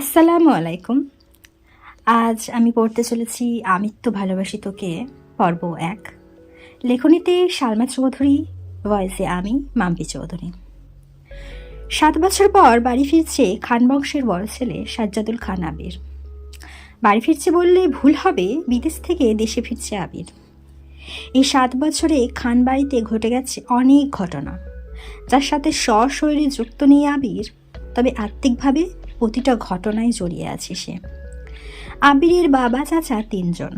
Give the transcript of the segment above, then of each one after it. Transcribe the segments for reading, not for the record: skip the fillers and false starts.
আসসালামু আলাইকুম। আজ আমি পড়তে চলেছি আমিত্ব ভালোবাসি তোকে পর্ব ১। লেখনীতে সালমা চৌধুরী, ভয়েসে আমি মাম্পি চৌধুরী। ৭ বছর পর বাড়ি ফিরছে খান বংশের বড় ছেলে সাজ্জাদুল খান আবির। বাড়ি ফিরছে বললে ভুল হবে, বিদেশ থেকে দেশে ফিরছে আবির। এই ৭ বছরে খান বাড়িতে ঘটে গেছে অনেক ঘটনা, যার সাথে সশরীরে যুক্ত নেই আবির, তবে আত্মিকভাবে প্রতিটা ঘটনায় জড়িয়ে আছে সে। আবিরের বাবা চাচা ৩ জন।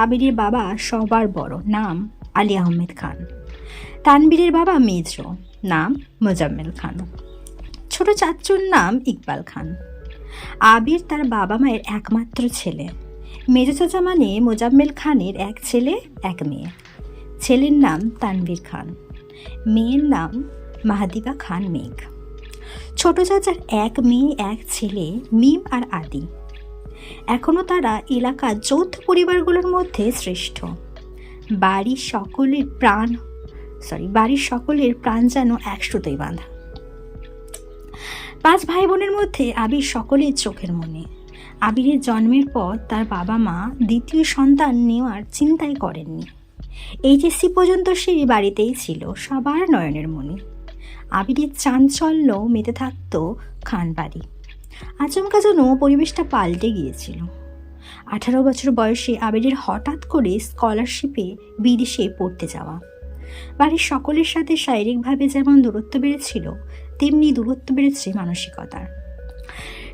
আবিরের বাবা সবার বড়, নাম আলী আহমেদ খান। তানবীরের বাবা মেজ, নাম মোজাম্মেল খান। ছোট চাচুর নাম ইকবাল খান। আবির তার বাবা মায়ের একমাত্র ছেলে। মেজ চাচা মানে মোজাম্মেল খানের এক ছেলে এক মেয়ে। ছেলের নাম তানবীর খান, মেয়ের নাম মাহাদিবা খান মেঘ। ছোট চাচার এক মেয়ে এক ছেলে মিম আর আদি। এখনও তারা এলাকার যৌথ পরিবারগুলোর মধ্যে শ্রেষ্ঠ। বাড়ির সকলের প্রাণ যেন একসুতোই বাঁধা। ৫ ভাই বোনের মধ্যে আবির সকলের চোখের মনে। আবিরের জন্মের পর তার বাবা মা দ্বিতীয় সন্তান নেওয়ার চিন্তাই করেননি। এইচএসসি পর্যন্ত সে বাড়িতেই ছিল, সবার নয়নের মণি। আবিরের চাঞ্চল্য মেতে থাকত খান বাড়ি। আচমকা যেন পরিবেশটা পাল্টে গিয়েছিল। 18 বছর বয়সে আবিরের হঠাৎ করে স্কলারশিপে বিদেশে পড়তে যাওয়া। বাড়ির সকলের সাথে শারীরিকভাবে যেমন দূরত্ব বেড়েছিল, তেমনি দূরত্ব বেড়েছে মানসিকতার।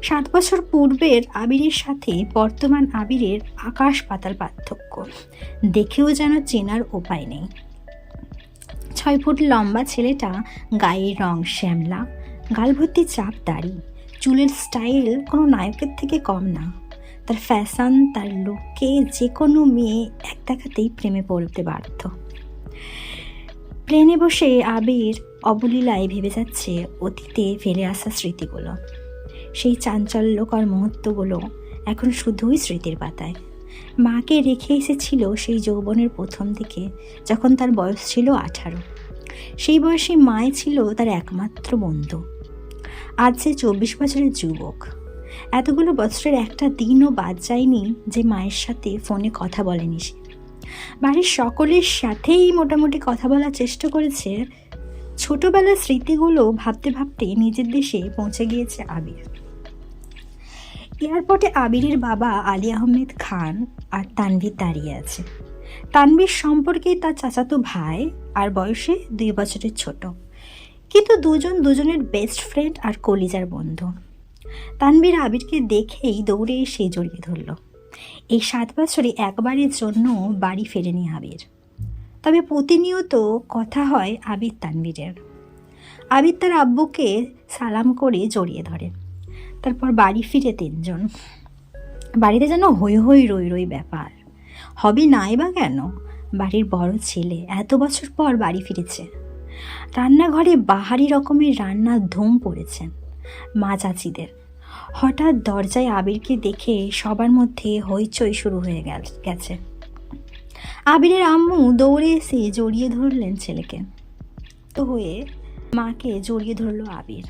7 বছর পূর্বের আবিরের সাথে বর্তমান আবিরের আকাশ পাতাল পার্থক্য, দেখেও যেন চেনার উপায় নেই। 6 ফুট লম্বা ছেলেটা, গায়ের রং শ্যামলা, গাল ভর্তি চাপ দাড়ি, চুলের স্টাইল কোনো নায়কের থেকে কম না। তার ফ্যাশন, তার লুকে যে কোনো মেয়ে এক দেখাতেই প্রেমে পড়তে বাধ্য। প্লেনে বসে আবির অবলীলায় ভেবে যাচ্ছে অতীতে ফেলে আসা স্মৃতিগুলো। সেই চাঞ্চল্যকর মুহূর্তগুলো এখন শুধুই স্মৃতির পাতায়। মাকে রেখে এসেছিল সেই যৌবনের প্রথম দিকে, যখন তার বয়স ছিল 18। সেই বয়সে মাই ছিল তার একমাত্র বন্ধু। আজ যে 24 বছরের যুবক। এতগুলো বছরের একটা দিনও বাদ যায়নি যে মায়ের সাথে ফোনে কথা বলেনি সে। বাড়ির সকলের সাথেই মোটামুটি কথা বলার চেষ্টা করেছে। ছোটবেলার স্মৃতিগুলো ভাবতে ভাবতে নিজের দেশে পৌঁছে গিয়েছে আবির। এয়ারপোর্টে আবিরের বাবা আলী আহমেদ খান আর তানভীর দাঁড়িয়ে আছে। তানভীর সম্পর্কে তার চাচাতো ভাই আর বয়সে 2 বছরের ছোট, কিন্তু দুজনের বেস্ট ফ্রেন্ড আর কলিজার বন্ধু। তানভীর আবিরকে দেখেই দৌড়ে এসে জড়িয়ে ধরল। এই 7 বছরে একবারের জন্য বাড়ি ফেরেনি আবির, তবে প্রতিনিয়ত কথা হয় আবির তানভীরের। আবির তার আব্বুকে সালাম করে জড়িয়ে ধরে। তারপর বাড়ি ফিরে 3 জন। বাড়িতে যেন হই হই রই রই ব্যাপার। হবে নাই বা কেন, বাড়ির বড় ছেলে এত বছর পর বাড়ি ফিরেছে। রান্নাঘরে বাহারি রকমের রান্নার ধুম পড়েছেন মা চাচিদের। হঠাৎ দরজায় আবিরকে দেখে সবার মধ্যে হইচই শুরু হয়ে গেছে। আবিরের আম্মু দৌড়ে এসে জড়িয়ে ধরলেন ছেলেকে। তো হয়ে মাকে জড়িয়ে ধরল আবির।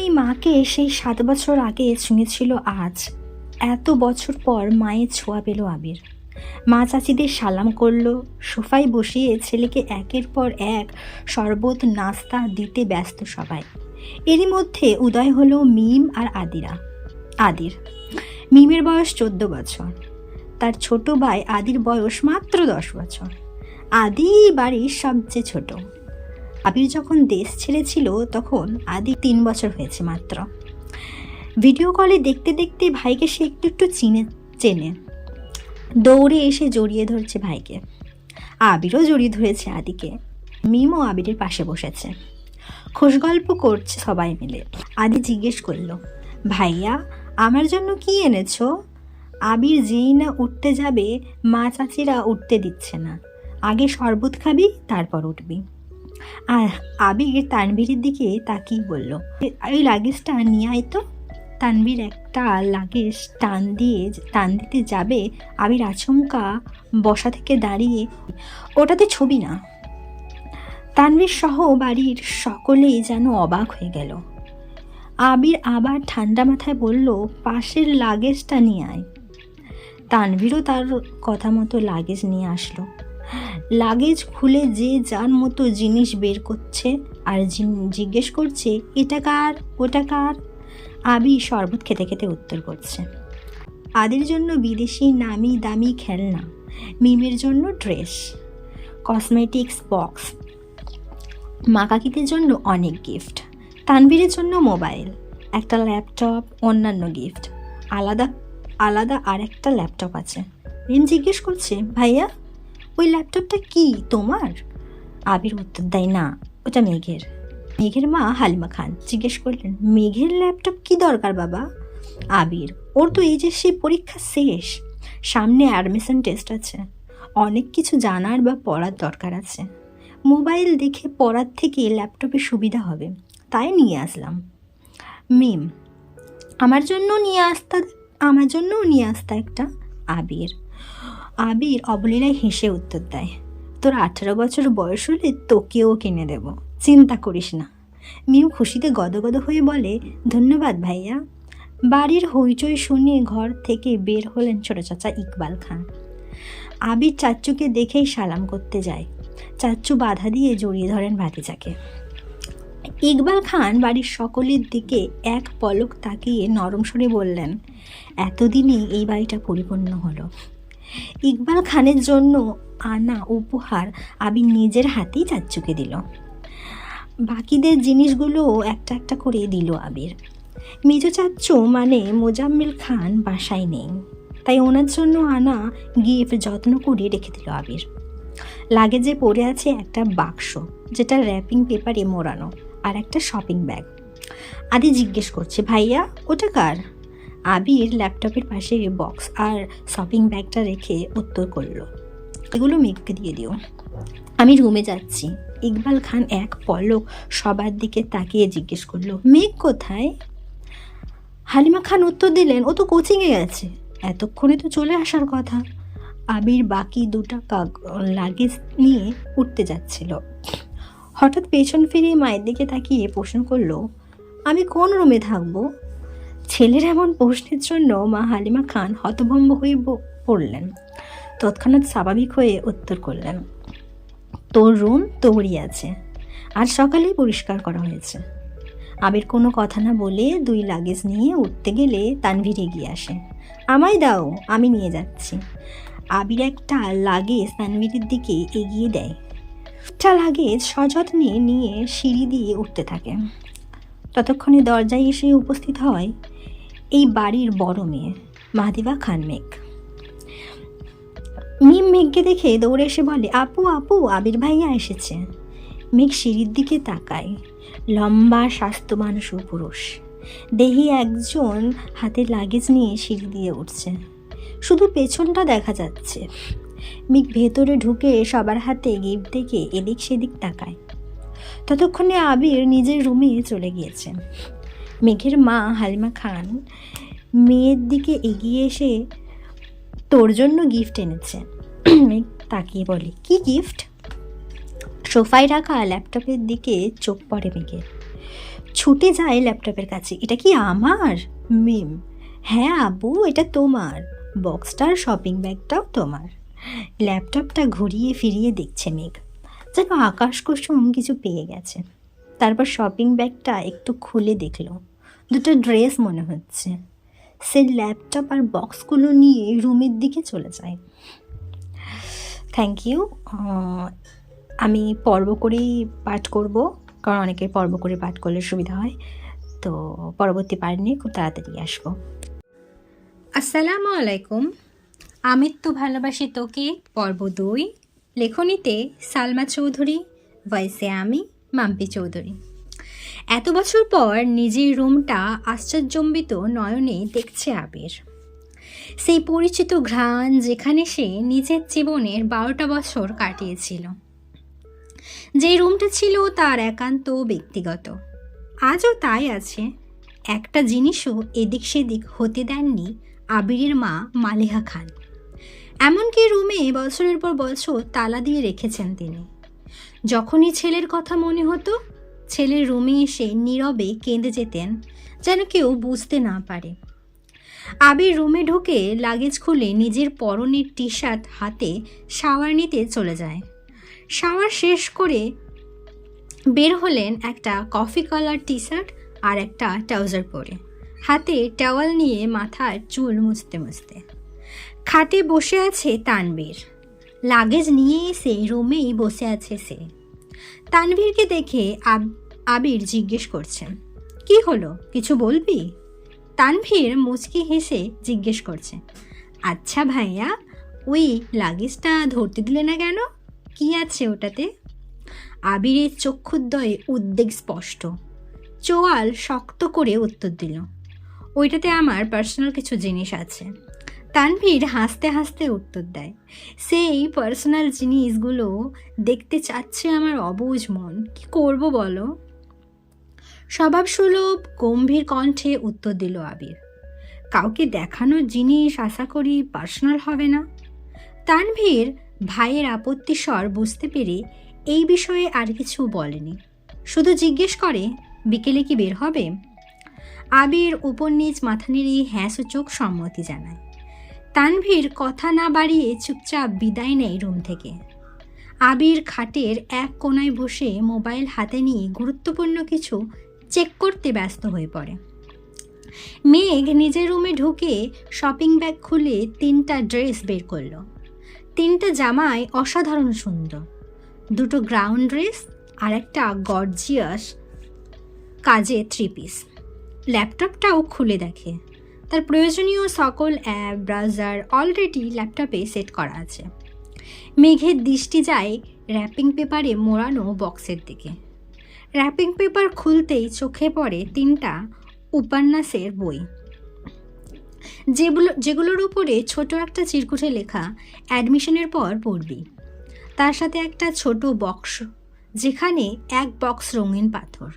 এই মাকে সেই 7 বছর আগে ছুঁয়েছিল আজ। এত বছর পর মায়ের ছোঁয়া পেল আবির। মা চাচিদের সালাম করলো। সোফায় বসিয়ে ছেলেকে একের পর এক শরবত নাস্তা দিতে ব্যস্ত সবাই। এরই মধ্যে উদয় হলো মিম আর আদির। মিমের বয়স 14 বছর। তার ছোট ভাই আদির বয়স মাত্র 10 বছর। আদি বাড়ির সবচেয়ে ছোট। আবির যখন দেশ ছেড়েছিল তখন আদি 3 বছর হয়েছে মাত্র। ভিডিও কলে দেখতে দেখতে ভাইকে সে একটু চেনে। দৌড়ে এসে জড়িয়ে ধরছে ভাইকে। আবিরও জড়িয়ে ধরেছে আদিকে। মিমও আবিরের পাশে বসেছে। খোশ গল্প করছে সবাই মিলে। আদি জিজ্ঞেস করলো, ভাইয়া আমার জন্য কি এনেছো? আবির যেই না উঠতে যাবে, মা চাচিরা উঠতে দিচ্ছে না। আগে শরবত খাবি, তারপর উঠবি। আর আবির তানভীরের দিকে তাকিয়ে বলল, এই লাগেজটা নিয়ে আয় তো। তানভীর একটা লাগেজ টান দিতে যাবে, আবির আচমকা বসা থেকে দাঁড়িয়ে, ওটাতে ছবি না। তানভীর সহ বাড়ির সকলেই যেন অবাক হয়ে গেল। আবির আবার ঠান্ডা মাথায় বলল, পাশের লাগেজটা নিয়ে আয়। তানভীরও তার কথা মতো লাগেজ নিয়ে আসলো। লাগেজ খুলে যে যার মতো জিনিস বের করছে আর জিজ্ঞেস করছে, এটা কার, ওটা কার। আবির শরবত খেতে খেতে উত্তর করছে। আদির জন্য বিদেশি নামি দামি খেলনা, মিমের জন্য ড্রেস, কসমেটিক্স বক্স, মাকাকিদের জন্য অনেক গিফট, তানভীরের জন্য মোবাইল, একটা ল্যাপটপ, অন্যান্য গিফট, আলাদা আলাদা আর একটা ল্যাপটপ আছে। মিম জিজ্ঞেস করছে, ভাইয়া ওই ল্যাপটপটা কি তোমার? আবির উত্তর দেয়, না, ওটা মেঘের। মেঘের মা হালিমা খান জিজ্ঞেস করলেন, মেঘের ল্যাপটপ কি দরকার বাবা? আবির, ওর তো এইচএসসি পরীক্ষা শেষ, সামনে অ্যাডমিশন টেস্ট আছে, অনেক কিছু জানার বা পড়ার দরকার আছে। মোবাইল দেখে পড়ার থেকে ল্যাপটপে সুবিধা হবে, তাই নিয়ে আসলাম। মিম, আমার জন্যও নিয়ে আসতা একটা। আবির অবলীলায় হেসে উত্তর দেয়, তোর 18 বছর বয়স হলে তোকেও কিনে দেব, চিন্তা করিস না। মিম খুশিতে গদগদ হয়ে বলে, ধন্যবাদ ভাইয়া। বাড়ির হইচই শুনে ঘর থেকে বের হলেন ছোট চাচা ইকবাল খান। আবির চাচ্চুকে দেখেই সালাম করতে যায়। চাচ্চু বাধা দিয়ে জড়িয়ে ধরেন ভাতিজাকে। ইকবাল খান বাড়ির সকলের দিকে এক পলক তাকিয়ে নরম সুরে বললেন, এতদিনে এই বাড়িটা পরিপূর্ণ হলো। ইকবাল খানের জন্য আনা উপহার আবির নিজের হাতেই চাচ্চুকে দিল। বাকিদের জিনিসগুলো একটা একটা করে দিল আবির। মেজ চাচ্চু মানে মোজাম্মেল খান বাসায় নেই, তাই ওনার জন্য আনা গিফট যত্ন করে রেখে দিল আবির। লাগেজে পড়ে আছে একটা বাক্স, যেটা র্যাপিং পেপারে মোড়ানো, আর একটা শপিং ব্যাগ। আদি জিজ্ঞেস করছে, ভাইয়া ওটা কার? আবির ল্যাপটপের পাশে বক্স আর শপিং ব্যাগটা রেখে উত্তর করলো, এগুলো মেঘকে দিয়ে দিও, আমি রুমে যাচ্ছি। ইকবাল খান এক পলক সবার দিকে তাকিয়ে জিজ্ঞেস করলো, মেঘ কোথায়? হালিমা খান উত্তর দিলেন, ও তো কোচিংয়ে গেছে, এতক্ষণে তো চলে আসার কথা। আবির বাকি দুটা লাগেজ নিয়ে উঠতে যাচ্ছিল, হঠাৎ পেছন ফিরে মায়ের দিকে তাকিয়ে প্রশ্ন করলো, আমি কোন রুমে থাকবো? ছেলের এমন প্রশ্নের জন্য মা হালিমা খান হতভম্ব হয়ে পড়লেন। তৎক্ষণাৎ স্বাভাবিক হয়ে উত্তর করলেন, তোর রুম তোরই আছে, আজ সকালেই পরিষ্কার করা হয়েছে। আবির কোনো কথা না বলে দুই লাগেজ নিয়ে উঠতে গেলে তানভীর এগিয়ে আসে, আমায় দাও, আমি নিয়ে যাচ্ছি। আবির একটা লাগেজ তানভীরের দিকে এগিয়ে দেয়। একটা লাগেজ সযত্নে নিয়ে সিঁড়ি দিয়ে উঠতে থাকে। ততক্ষণে দরজায় এসে উপস্থিত হয় এই বাড়ির বড় মেয়ে মাহদিবা খান মেঘ। মিম মেঘকে দেখে দৌড়ে এসে বলে, আপু আপু, আবির ভাইয়া এসেছে। মেঘ সিঁড়ির দিকে তাকায়, লম্বা স্বাস্থ্যবান সুপুরুষ, দেহি একজন হাতে লাগেজ নিয়ে সিঁড়ি দিয়ে উঠছে, শুধু পেছনটা দেখা যাচ্ছে। মেঘ ভেতরে ঢুকে সবার হাতে গিফট দেখে এদিক সেদিক তাকায়। ততক্ষণে আবির নিজের রুমে চলে গিয়েছে। মেঘের মা হালিমা খান মেয়ের দিকে এগিয়ে এসে, তোর জন্য গিফট এনেছে। মেঘ তাকিয়ে বলে, কি গিফট? সোফায় রাখা ল্যাপটপের দিকে চোখ পড়ে মেঘের, ছুটে যায় ল্যাপটপের কাছে, এটা কি আমার? মিম, হ্যাঁ আবু, এটা তোমার, বক্সটার শপিং ব্যাগটাও তোমার। ল্যাপটপটা ঘুরিয়ে ফিরিয়ে দেখছে মেঘ, যেন আকাশ কুসুম কিছু পেয়ে গেছে। তারপর শপিং ব্যাগটা একটু খুলে দেখলো, দুটো ড্রেস মনে হচ্ছে। সে ল্যাপটপ আর বক্সগুলো নিয়ে রুমের দিকে চলে যায়। Thank you. আমি পর্ব করেই পাঠ করব, কারণ অনেকের পর্ব করে পাঠ করলে সুবিধা হয়। তো পরবর্তী পাঠ নিয়ে খুব তাড়াতাড়ি আসবো। আসসালামু আলাইকুম। আমি তো ভালোবাসি তোকে পর্ব 2, লেখনীতে সালমা চৌধুরী, ভয়েসে আমি মাম্পি চৌধুরী। এত বছর পর নিজের রুমটা আশ্চর্যজম্বিত নয়নে দেখছে আবির। সেই পরিচিত ঘ্রাণ, যেখানে সে নিজের জীবনের 12টা বছর কাটিয়েছিল, যে রুমটা ছিল তার একান্ত ব্যক্তিগত, আজও তাই আছে। একটা জিনিসও এদিক সেদিক হতে দেননি আবিরের মা মালিহা খান। এমনকি রুমে বছরের পর বছর তালা দিয়ে রেখেছেন তিনি। যখনই ছেলের কথা মনে হতো, ছেলের রুমে এসে নীরবে কেঁদে যেতেন, যেন কেউ বুঝতে না পারে। আবির রুমে ঢুকে লাগেজ খুলে নিজের পরনের টি শার্ট হাতে শাওয়ার নিতে চলে যায়। শাওয়ার শেষ করে বের হলেন একটা কফি কালার টি শার্ট আর একটা ট্রাউজার পরে, হাতে টাওয়াল নিয়ে মাথার চুল মুছতে মুছতে। খাটে বসে আছে তানভীর, লাগেজ নিয়ে এসে রুমেই বসে আছে সে। তানভীরকে দেখে আবির জিজ্ঞেস করছেন, কি হলো, কিছু বলবি? তানভীর মুচকি হেসে জিজ্ঞেস করছে, আচ্ছা ভাইয়া, ওই লাগেজটা ধরতে দিলে না কেন? কি আছে ওটাতে? আবিরের চক্ষুদ্বয়ে উদ্বেগ স্পষ্ট, চোয়াল শক্ত করে উত্তর দিল, ওইটাতে আমার পার্সোনাল কিছু জিনিস আছে। তানভীর হাসতে হাসতে উত্তর দেয়, সেই পার্সোনাল জিনিসগুলো দেখতে চাচ্ছে আমার অবুঝ মন, কি করব বলো? স্বভাবসুলভ গম্ভীর কণ্ঠে উত্তর দিল আবির, কাউকে দেখানোর জিনিস আশা করি পার্সোনাল হবে না। তানভীর ভাইয়ের আপত্তির স্বর বুঝতে পেরে এই বিষয়ে আর কিছু বলেনি, শুধু জিজ্ঞেস করে, বিকেলে কি বের হবে? আবির উপর নিচ মাথা নেড়ে হ্যাঁ সূচক সম্মতি জানায়। তানভীর কথা না বাড়িয়ে চুপচাপ বিদায় নেয় রুম থেকে। আবির খাটের এক কোণায় বসে মোবাইল হাতে নিয়ে গুরুত্বপূর্ণ কিছু চেক করতে ব্যস্ত হয়ে পড়ে। মেঘ নিজের রুমে ঢুকে শপিং ব্যাগ খুলে 3টা ড্রেস বের করলো। 3টা জামাই অসাধারণ সুন্দর, 2টো গ্রাউন্ড ড্রেস আর একটা গর্জিয়াস কাজে 3 পিস। ল্যাপটপটাও খুলে দেখে, তার প্রয়োজনীয় সকল অ্যাপ ব্রাউজার অলরেডি ল্যাপটপে সেট করা আছে। মেঘের দৃষ্টি যায় র্যাপিং পেপারে মোড়ানো বক্সের দিকে। র্যাপিং পেপার খুলতেই চোখে পড়ে 3টা উপন্যাসের বই, যেগুলোর উপরে ছোট একটা চিরকুটে লেখা, অ্যাডমিশনের পর পড়বি। তার সাথে একটা ছোট বক্স, যেখানে এক বক্স রঙিন পাথর।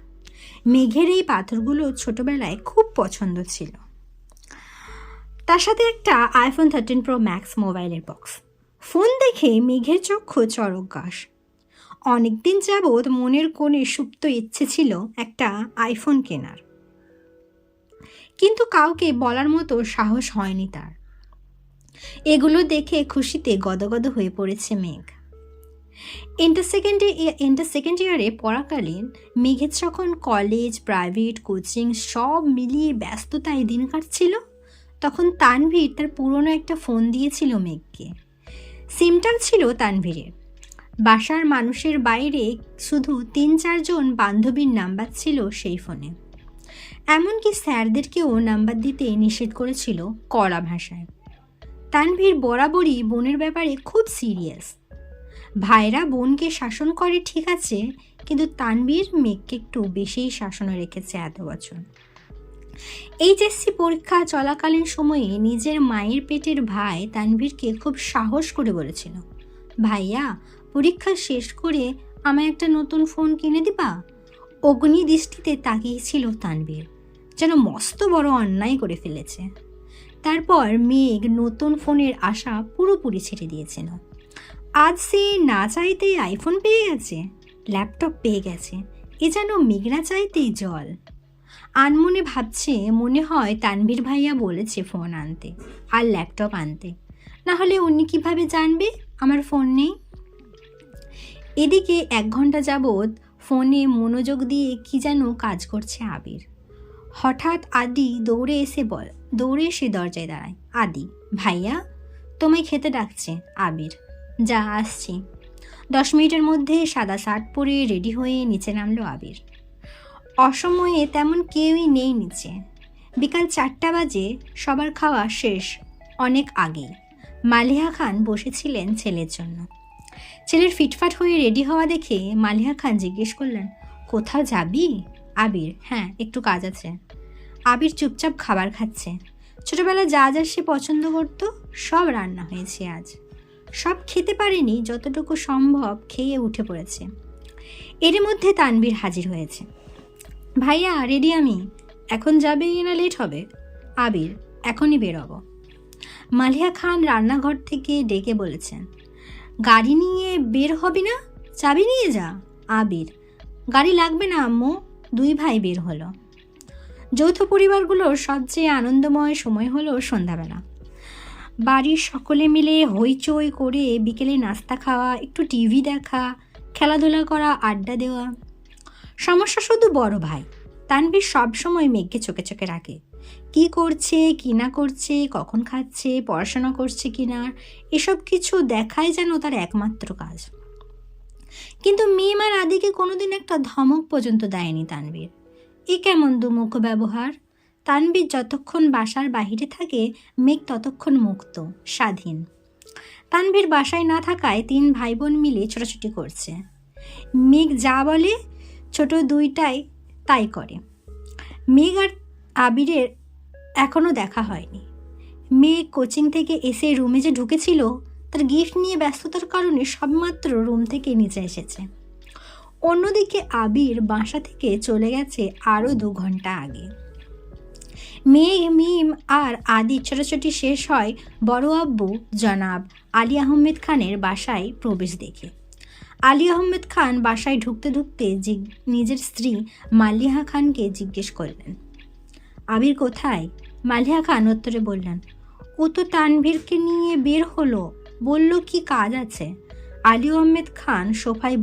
মেঘের এই পাথরগুলো ছোটবেলায় খুব পছন্দ ছিল। তার সাথে একটা আইফোন 13 প্রো ম্যাক্স মোবাইলের বক্স। ফোন দেখে মেঘের চক্ষু চড়ক গাছ। অনেকদিন যাবৎ মনের কোণে সুপ্ত ইচ্ছে ছিল একটা আইফোন কেনার, কিন্তু কাউকে বলার মতো সাহস হয়নি তার। এগুলো দেখে খুশিতে গদগদ হয়ে পড়েছে মেঘ। ইন্টার সেকেন্ড ইয়ারে পড়াকালীন মেঘের যখন কলেজ, প্রাইভেট, কোচিং সব মিলিয়ে ব্যস্ততায় দিন কাটছিল, তখন তানভীর তার পুরনো একটা ফোন দিয়েছিল মেঘকে। সিমটাও ছিল তানভীরের। বাসার মানুষের বাইরে শুধু 3-4 জন বান্ধবীর নাম্বার ছিল সেই ফোনে। এমনকি স্যারদেরকেও নাম্বার দিতে নিষেধ করেছিল কড়া ভাষায়। তানভীর বরাবরই বোনের ব্যাপারে খুব সিরিয়াস। ভাইরা বোনকে শাসন করে ঠিক আছে, কিন্তু তানভীর মেঘকে একটু বেশিই শাসনে রেখেছে এত বছর। এইচএসসি পরীক্ষা চলাকালীন সময়ে নিজের মায়ের পেটের ভাই তানভীরকে খুব সাহস করে বলেছিল, ভাইয়া পরীক্ষা শেষ করে আমায় একটা নতুন ফোন কিনে দিবা? অগ্নি দৃষ্টিতে তাকিয়েছিল তানভীর, যেন মস্ত বড় অন্যায় করে ফেলেছে। তারপর মেঘ নতুন ফোনের আশা পুরোপুরি ছেড়ে দিয়েছিল। আজ সে না চাইতেই আইফোন পেয়ে গেছে, ল্যাপটপ পেয়ে গেছে, এ যেন মেঘ না চাইতেই জল। আনমনে ভাবছে, মনে হয় তানভীর ভাইয়া বলেছে ফোন আনতে আর ল্যাপটপ আনতে, না হলে উনি কিভাবে জানবে আমার ফোন নেই। এদিকে 1 ঘন্টা যাবৎ ফোনে মনোযোগ দিয়ে কি যেন কাজ করছে আবির। হঠাৎ আদি দৌড়ে এসে দরজায় দাঁড়ায়। আদি, ভাইয়া তোমায় খেতে ডাকছে। আবির, যা আসছি। 10 মিনিটের মধ্যে সাদা শার্ট পরে রেডি হয়ে নিচে নামলো আবির। অসময়ে তেমন কেউই নেই নিচে। বিকাল 4টা বাজে, সবার খাওয়া শেষ অনেক আগেই। মালিহা খান বসেছিলেন ছেলের জন্য। ছেলের ফিটফাট হয়ে রেডি হওয়া দেখে মালিহা খান জিজ্ঞেস করলেন, কোথাও যাবি? আবির, হ্যাঁ একটু কাজ আছে। আবির চুপচাপ খাবার খাচ্ছে। ছোটবেলা যা যা সে পছন্দ করতো সব রান্না হয়েছে আজ। সব খেতে পারেনি, যতটুকু সম্ভব খেয়ে উঠে পড়েছে। এর মধ্যে তানভীর হাজির হয়েছে। ভাইয়া রেডি আমি, এখন যাবে না লেট হবে? আবির, এখনই বেরোবো। মালিহা খান রান্নাঘর থেকে ডেকে বলেছেন, গাড়ি নিয়ে বের হবি না? চাবি নিয়ে যা। আবির, গাড়ি লাগবে না আম্মু। 2 ভাই বের হলো। যৌথ পরিবারগুলোর সবচেয়ে আনন্দময় সময় হলো সন্ধ্যাবেলা। বাড়ির সকলে মিলে হইচই করে বিকেলে নাস্তা খাওয়া, একটু টিভি দেখা, খেলাধুলা করা, আড্ডা দেওয়া। সমস্যা শুধু বড় ভাই। তানভীর সবসময় মেঘকে চোখে চোখে রাখে। কি করছে, কি না করছে, কখন খাচ্ছে, পড়াশোনা করছে কি না, এসব কিছু দেখাই যেন তার একমাত্র কাজ। কিন্তু মিম আর আদিকে কোনোদিন একটা ধমক পর্যন্ত দেয়নি তানভীর। এ কেমন দুমুখ ব্যবহার? তানভীর যতক্ষণ বাসার বাহিরে থাকে, মেঘ ততক্ষণ মুক্ত, স্বাধীন। তানভীর বাসায় না থাকায় 3 ভাই বোন মিলে ছোটাছুটি করছে। মেঘ যা বলে ছোট দুইটাই তাই করে। মেঘ আর আবিরের এখনও দেখা হয়নি। মেঘ কোচিং থেকে এসে রুমে যে ঢুকেছিল, তার গিফট নিয়ে ব্যস্ততার কারণে সবমাত্র রুম থেকে নিচে এসেছে। অন্যদিকে আবির বাসা থেকে চলে গেছে আরও 2 ঘন্টা আগে। মেঘ, মিম আর আদি ছোটাছুটি শেষ হয় বড় আব্বু জনাব আলী আহমেদ খানের বাসায় প্রবেশ দেখে। আলী আহমেদ খান বাসায় ঢুকতে ঢুকতে নিজের স্ত্রী মালিহা খানকে জিজ্ঞেস করলেন, আবির কোথায়? মালিহা খান উত্তরে বললেন, ও তো তানভীরকে নিয়ে বের হলো, বলল কি কাজ আছে। আলী আহমেদ খান সোফায়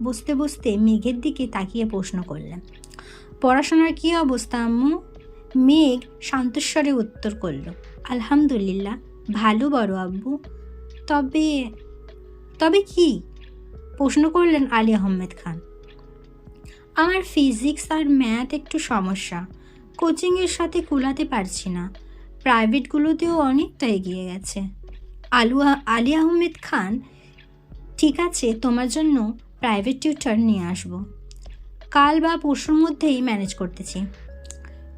বসতে বসতে মেঘের দিকে তাকিয়ে প্রশ্ন করলেন, পড়াশোনার কী অবস্থা আম্মু? মেঘ শান্তস্বরে উত্তর করল, আলহামদুলিল্লাহ ভালো বড় আব্বু। তবে তবে কি? প্রশ্ন করলেন আলী আহমেদ খান। আমার ফিজিক্স আর ম্যাথ একটু সমস্যা, কোচিংয়ের সাথে কুলাতে পারছি না, প্রাইভেটগুলোতেও অনেকটা এগিয়ে গেছে। আলী আহমেদ খান, ঠিক আছে, তোমার জন্য প্রাইভেট টিউটর নিয়ে আসব, কাল বা পরশুর মধ্যেই ম্যানেজ করতেছি।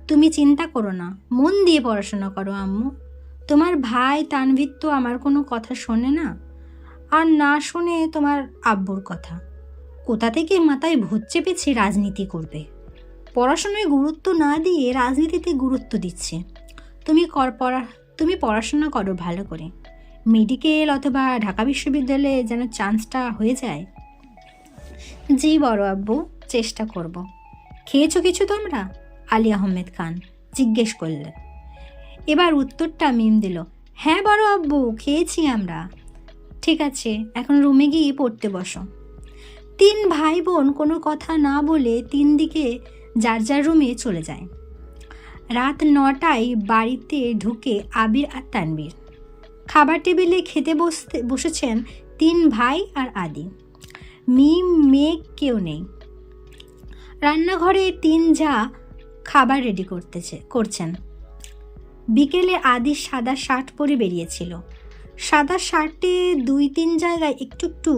তুমি চিন্তা করো না, মন দিয়ে পড়াশোনা করো আম্মু। তোমার ভাই তানভীর তো আমার কোনো কথা শোনে না, আর না শুনে তোমার আব্বুর কথা। কোথা থেকে মাথায় ভূত চেপেছে রাজনীতি করবে, পড়াশোনায় গুরুত্ব না দিয়ে রাজনীতিতে গুরুত্ব দিচ্ছে। তুমি পড়াশোনা করো ভালো করে, মেডিকেল অথবা ঢাকা বিশ্ববিদ্যালয়ে যেন চান্সটা হয়ে যায়। জি বড় আব্বু, চেষ্টা করব। খেয়েছো কিছু তোমরা? আলী আহমেদ খান জিজ্ঞেস করলেন। এবার উত্তরটা মিম দিল, হ্যাঁ বড় আব্বু, খেয়েছি আমরা। ঠিক আছে, এখন রুমে গিয়ে পড়তে বসো। 3 ভাই বোন কোনো কথা না বলে 3 দিকে যার যার রুমে চলে যায়। রাত 9টায় বাড়িতে ঢুকে আবির আর তানভীর। খাবার টেবিলে খেতে বসেছেন 3 ভাই আর আদি। মিম, মেঘ কেউ নেই। রান্নাঘরে 3 যা খাবার রেডি করছেন। বিকেলে আদি সাদা শার্ট পরে বেরিয়েছিল। সাদা শার্টে 2-3 জায়গায় একটু একটু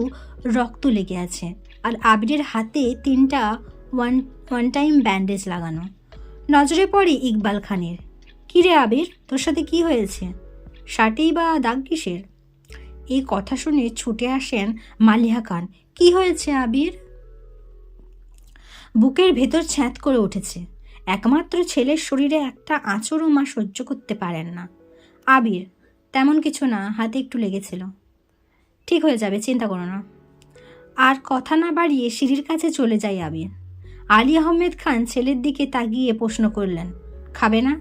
রক্ত লেগে আছে, আর আবিরের হাতে 3টা ওয়ান টাইম ব্যান্ডেজ লাগানো। নজরে পড়ে ইকবাল খানের। কিরে আবির, তোর সাথে কি হয়েছে? শার্টেই বা দাগ কিসের? এই কথা শুনে ছুটে আসেন মালিহা খান। কি হয়েছে আবির? বুকের ভেতর ছ্যাঁত করে উঠেছে। একমাত্র ছেলের শরীরে একটা আঁচড়ও মা সহ্য করতে পারেন না। আবির, তেমন কিছু না, হাতে একটু লেগেছিল, ঠিক হয়ে যাবে, চিন্তা করো না। আর কথা না বাড়িয়ে সিঁড়ির কাছে চলে যায় আবির। আলী আহমেদ খান ছেলের দিকে তাকিয়ে প্রশ্ন করলেন, খাবে না?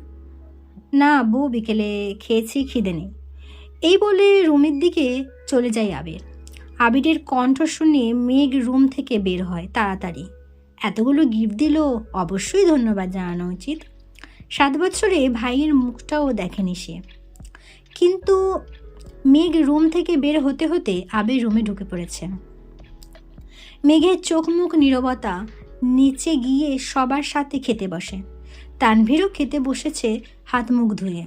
না বউ, বিকেলে খেয়েছি, খিদে নেই। এই বলে রুমের দিকে চলে যায় আবির। আবিরের কণ্ঠ শুনে মেঘ রুম থেকে বের হয় তাড়াতাড়ি। এতগুলো গিফট দিল, অবশ্যই ধন্যবাদ জানানো উচিত। 7 বছরে ভাইয়ের মুখটাও দেখেনি সে। কিন্তু মেঘ রুম থেকে বের হতে হতে আবির রুমে ঢুকে পড়েছে। মেঘের চোখ মুখ নীরবতা। নিচে গিয়ে সবার সাথে খেতে বসে। তানভীরও খেতে বসেছে হাত মুখ ধুয়ে।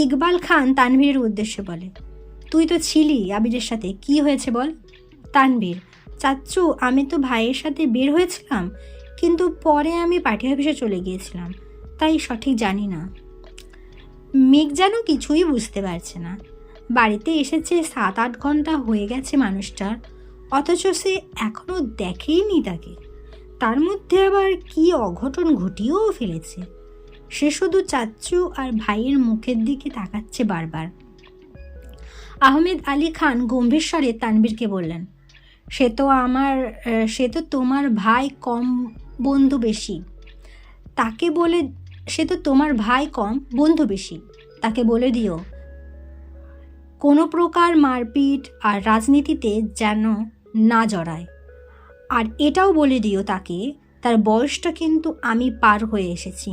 ইকবাল খান তানভীরের উদ্দেশ্যে বলে, তুই তো ছিলি আবিরের সাথে, কি হয়েছে বল? তানভীর, চাচ্চু, আমি তো ভাইয়ের সাথে বের হয়েছিলাম, কিন্তু পরে আমি পার্টি অফিসে চলে গিয়েছিলাম, তাই সঠিক জানি না। মেঘ যেন কিছুই বুঝতে পারছে না। বাড়িতে এসেছে 7-8 ঘন্টা হয়ে গেছে মানুষটার, অথচ সে এখনও দেখেইনি তাকে। তার মধ্যে আবার কি অঘটন ঘটিয়েও ফেলেছে। সে শুধু চাচ্চু আর ভাইয়ের মুখের দিকে তাকাচ্ছে বারবার। আহমেদ আলী খান গম্ভীর স্বরে তানভীরকে বললেন, সে তো তোমার ভাই, কম বন্ধু বেশি। তাকে বলে, সে তো তোমার ভাই কম বন্ধু বেশি, তাকে বলে দিও কোনো প্রকার মারপিট আর রাজনীতিতে যেন না জড়ায়। আর এটাও বলে দিও তাকে, তার বয়সটা কিন্তু আমি পার হয়ে এসেছি।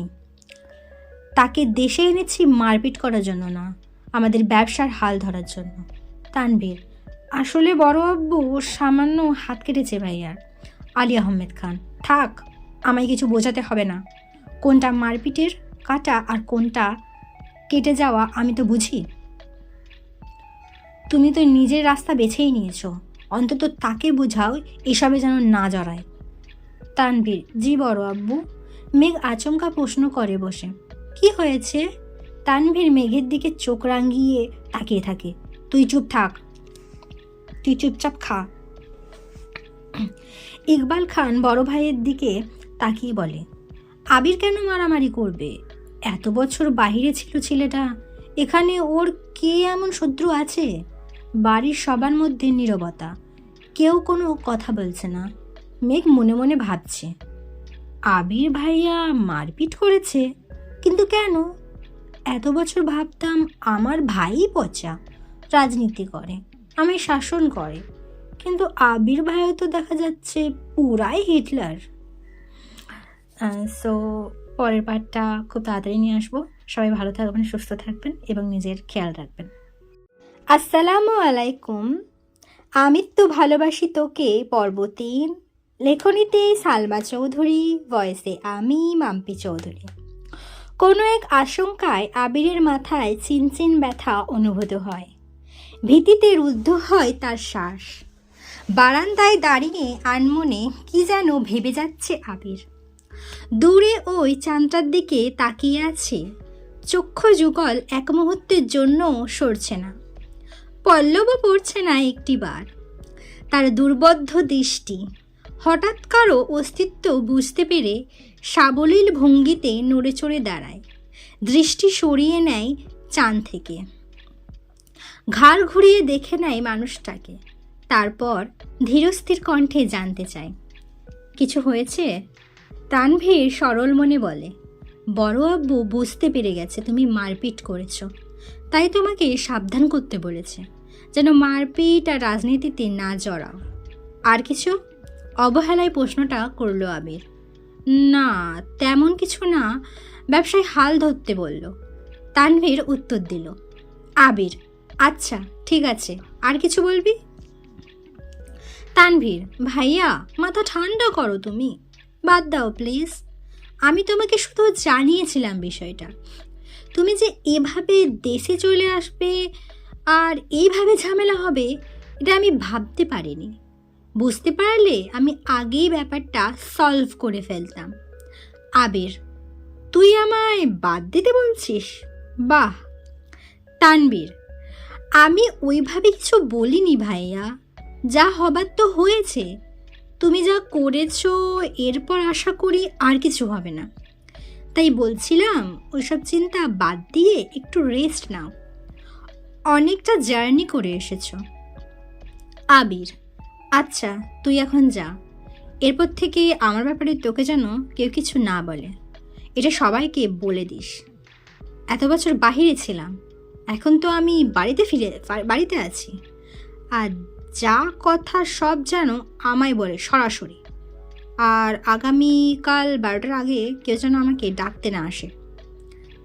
তাকে দেশে এনেছি মারপিট করার জন্য না, আমাদের ব্যবসার হাল ধরার জন্য। তানভীর, আসলে বড় আব্বু সামান্য হাত কেটেছে ভাইয়ার। আলী আহমেদ খান, থাক, আমায় কিছু বোঝাতে হবে না। কোনটা মারপিটের কাটা আর কোনটা কেটে যাওয়া আমি তো বুঝি। তুমি তো নিজের রাস্তা বেছেই নিয়েছো, অন্তত তাকে বোঝাও এসবে যেন না জড়ায়। তানভীর, জি বড় আব্বু। মেঘ আচমকা প্রশ্ন করে বসে, কি হয়েছে? তানভীর মেঘের দিকে চোখ রাঙিয়ে তাকিয়ে থাকে। তুই চুপ থাক, তুই চুপচাপ খা। ইকবাল খান বড় ভাইয়ের দিকে তাকিয়ে বলে, আবির কেন মারামারি করবে? এত বছর বাহিরে ছিল ছেলেটা, এখানে ওর কে এমন শত্রু আছে? বাড়ির সবার মধ্যে নীরবতা, কেউ কোনো কথা বলছে না। মেঘ মনে মনে ভাবছে, আবির ভাইয়া মারপিট করেছে, কিন্তু কেন? এত বছর ভাবতাম আমার ভাইই পচা, রাজনীতি করে, আমায় শাসন করে, কিন্তু আবির ভাইও তো দেখা যাচ্ছে পুরাই হিটলার। সো পরের পার্টটা খুব তাড়াতাড়ি নিয়ে আসবো। সবাই ভালো থাকবেন, সুস্থ থাকবেন এবং নিজের খেয়াল রাখবেন। আসসালামু আলাইকুম। আমি তো ভালোবাসি তোকে পর্ব 3, লেখনীতে সালমা চৌধুরী, ভয়েসে আমি মাম্পি চৌধুরী। কোনো এক আশঙ্কায় আবিরের মাথায় চিনচিন ব্যথা অনুভূত হয়, ভীতিতে রুদ্ধ হয় তার শ্বাস। বারান্দায় দাঁড়িয়ে আনমনে কি যেন ভেবে যাচ্ছে আবির। দূরে ওই চাঁদটার দিকে তাকিয়ে আছে, চক্ষু যুগল এক মুহূর্তের জন্য সরছে না, পল্লবও পড়ছে না একটিবার। তার দুর্বোধ্য দৃষ্টি হঠাৎ কারো অস্তিত্ব বুঝতে পেরে সাবলীল ভঙ্গিতে নড়ে চড়ে দাঁড়ায়, দৃষ্টি সরিয়ে নেয় চাঁদ থেকে, ঘাড় ঘুরিয়ে দেখে নেয় মানুষটাকে, তারপর ধীরস্থির কণ্ঠে জানতে চায়, কিছু হয়েছে? তানভীর সরল মনে বলে, বড় আব্বু বুঝতে পেরে গেছে তুমি মারপিট করেছো, তাই তোমাকে সাবধান করতে বলেছে, যেন মারপিট আর রাজনীতিতে না জড়াও। আর কিছু? অবহেলায় প্রশ্নটা করলো আবির। না, তেমন কিছু না, ব্যবসায় হাল ধরতে বলল। তানভীর উত্তর দিল। আবির, আচ্ছা ঠিক আছে, আর কিছু বলবি? তানভীর, ভাইয়া মাথা ঠান্ডা করো, তুমি বাদ দাও প্লিজ। আমি তোমাকে শুধু জানিয়েছিলাম বিষয়টা, তুমি যে এভাবে দেশে চলে আসবে আর এইভাবে ঝামেলা হবে এটা আমি ভাবতে পারিনি। বুঝতে পারলে আমি আগেই ব্যাপারটা সলভ করে ফেলতাম। আবির, তুই আমায় বাদ দিতে বলছিস? বাহ। তানভীর, আমি ওইভাবে কিছু বলিনি ভাইয়া, যা হবার তো হয়েছে, তুমি যা করেছো এরপর আশা করি আর কিছু হবে না, তাই বলছিলাম ওইসব চিন্তা বাদ দিয়ে একটু রেস্ট নাও, অনেকটা জার্নি করে এসেছো। আবির, আচ্ছা তুই এখন যা, এরপর থেকে আমার ব্যাপারে তোকে যেন কেউ কিছু না বলে, এটা সবাইকে বলে দিস। এত বছর বাহিরে ছিলাম, এখন তো আমি বাড়িতে আছি, আর যা কথা সব যেন আমায় বলে সরাসরি, আর আগামীকাল 12টার আগে কেউ যেন আমাকে ডাকতে না আসে।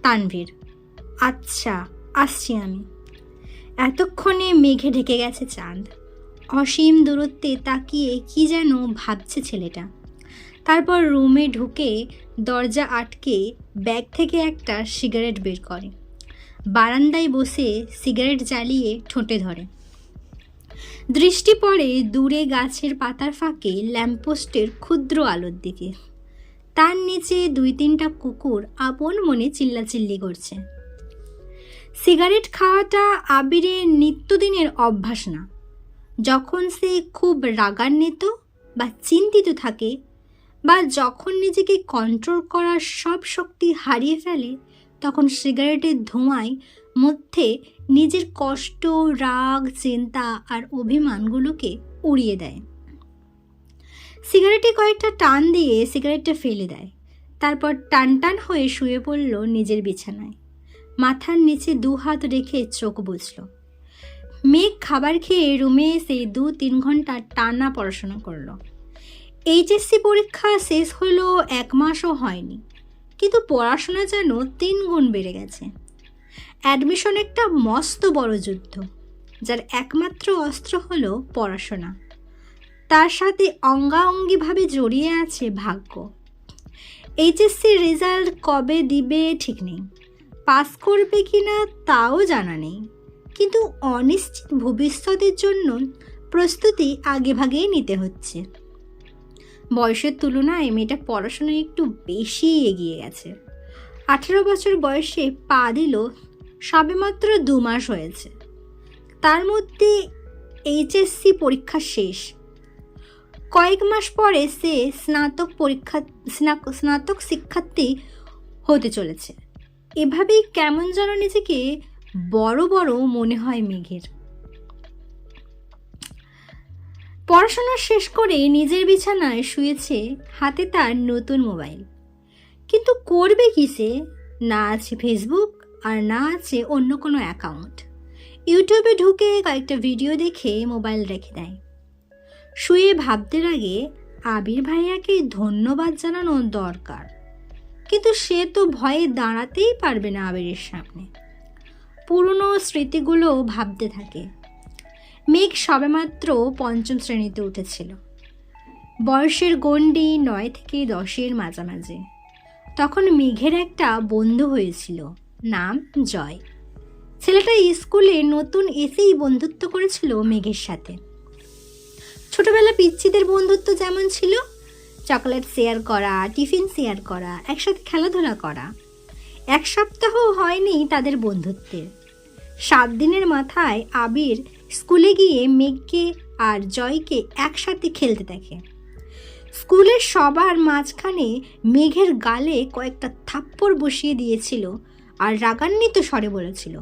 তানভীর, আচ্ছা আসছি আমি। এতক্ষণে মেঘে ঢেকে গেছে চাঁদ, অসীম দূরত্বে তাকিয়ে কি যেন ভাবছে ছেলেটা। তারপর রুমে ঢুকে দরজা আটকে ব্যাগ থেকে একটা সিগারেট বের করে, বারান্দায় বসে সিগারেট জ্বালিয়ে ঠোঁটে ধরে। দৃষ্টি পড়ে দূরে গাছের পাতার ফাঁকে ল্যাম্পপোস্টের ক্ষুদ্র আলোর দিকে, তার নিচে 2-3টা কুকুর আপন মনে চিল্লাচিল্লি করছে। সিগারেট খাওয়াটা আবিরের নিত্যদিনের অভ্যাস না। যখন সে খুব রাগান্বিত বা চিন্তিত থাকে, বা যখন নিজেকে কন্ট্রোল করার সব শক্তি হারিয়ে ফেলে, তখন সিগারেটের ধোঁয়ায় মধ্যে নিজের কষ্ট, রাগ, চিন্তা আর অভিমানগুলোকে উড়িয়ে দেয়। সিগারেটে কয়েকটা টান দিয়ে সিগারেটটা ফেলে দেয়, তারপর টানটান হয়ে শুয়ে পড়ল নিজের বিছানায়। মাথার নিচে 2 হাত রেখে চোখ বুজল। মেঘ খাবার খেয়ে রুমে এসে 2-3 ঘন্টা টানা পড়াশোনা করলো। এইচএসসি পরীক্ষা শেষ হলো 1 মাসও হয়নি, কিন্তু পড়াশোনা যেন 3 গুণ বেড়ে গেছে। অ্যাডমিশন একটা মস্ত বড় যুদ্ধ, যার একমাত্র অস্ত্র হলো পড়াশোনা। তার সাথে অঙ্গাঅঙ্গিভাবে জড়িয়ে আছে ভাগ্য। এইচএসসির রেজাল্ট কবে দিবে ঠিক নেই, পাস করবে কিনা তাও জানা নেই, কিন্তু অনিশ্চিত ভবিষ্যতের জন্য প্রস্তুতি আগেভাগেই নিতে হচ্ছে। বয়সের তুলনায় মেয়েটা পড়াশোনায় একটু বেশি এগিয়ে গেছে। 18 বছর বয়সে পা দিল, সবেমাত্র 2 মাস হয়েছে। তার মধ্যে এইচএসসি পরীক্ষা শেষ। কয়েক মাস পরে সে স্নাতক শিক্ষার্থী হতে চলেছে। এভাবেই কেমন যেন নিজেকে বড় বড় মনে হয় মেঘের। পড়াশোনা শেষ করে নিজের বিছানায় শুয়েছে, হাতে তার নতুন মোবাইল। কিন্তু করবে কি সে? না আছে ফেসবুক, আর না আছে অন্য কোনো অ্যাকাউন্ট। ইউটিউবে ঢুকে কয়েকটা ভিডিও দেখে মোবাইল রেখে দেয়। শুয়ে ভাবতে লাগে আবির ভাইয়াকে ধন্যবাদ জানানো দরকার, কিন্তু সে তো ভয়ে দাঁড়াতেই পারবে না আবিরের সামনে। পুরনো স্মৃতিগুলো ভাবতে থাকে। মেঘ সবেমাত্র 5ম শ্রেণীতে উঠেছিল। বয়সের গণ্ডি 9 থেকে 10-এর মাঝামাঝি। তখন মেঘের একটা বন্ধু হয়েছিল, নাম জয়। ছেলেটা স্কুলে নতুন এসেই বন্ধুত্ব করেছিল মেঘের সাথে। ছোটবেলা পিচ্চিদের বন্ধুত্ব যেমন ছিল, চকলেট শেয়ার করা, টিফিন শেয়ার করা, একসাথে খেলাধুলা করা। 1 সপ্তাহ হয়নি তাদের বন্ধুত্বের। 7 দিনের মাথায় আবির স্কুলে গিয়ে মেঘকে আর জয়কে একসাথে খেলতে দেখে। স্কুলের সবার মাঝখানে মেঘের গালে কয়েকটা থাপ্পড় বসিয়ে দিয়েছিল আর রাগান্বিত স্বরে বলেছিল,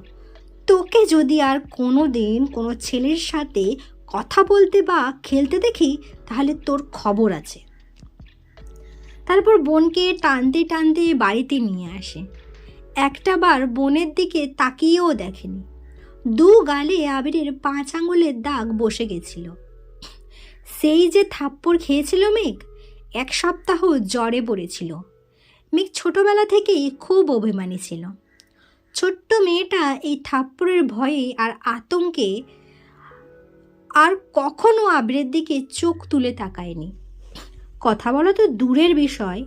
তোকে যদি আর কোনো দিন কোনো ছেলের সাথে কথা বলতে বা খেলতে দেখি তাহলে তোর খবর আছে। তারপর বোনকে টানতে টানতে বাড়িতে নিয়ে আসে। একটাবার বোনের দিকে তাকিয়েও দেখেনি। 2 গালে আবিরের 5 আঙুলের দাগ বসে গেছিল। সেই যে থাপ্পড় খেয়েছিল মেঘ, 1 সপ্তাহ জ্বরে পড়েছিল। মেঘ ছোটবেলা থেকেই খুব অভিমানী ছিল। ছোট্ট মেয়েটা এই থাপ্পড়ের ভয়ে আর আতঙ্কে আর কখনো আবিরের দিকে চোখ তুলে তাকায়নি। কথা বলা তো দূরের বিষয়,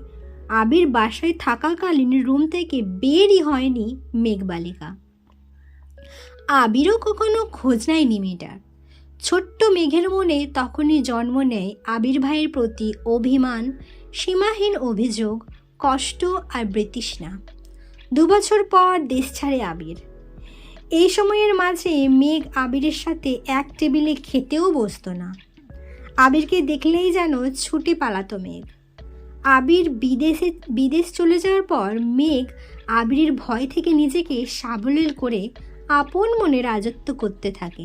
আবির বাসায় থাকাকালীন রুম থেকে বেরই হয়নি মেঘবালিকা। আবিরও কখনো খোঁজ নেয়নি মেয়েটার। ছোট্ট মেঘের মনে তখনই জন্ম নেয় আবির ভাইয়ের প্রতি অভিমান, সীমাহীন অভিযোগ, কষ্ট আর বৃতৃষ্ণা। 2 বছর পর দেশ ছাড়ে আবির। এই সময়ের মাঝে মেঘ আবিরের সাথে এক টেবিলে খেতেও বসতো না। আবিরকে দেখলেই যেন ছুটে পালাতো মেঘ। আবির বিদেশ চলে যাওয়ার পর মেঘ আবিরের ভয় থেকে নিজেকে সাবলীল করে আপন মনে রাজত্ব করতে থাকে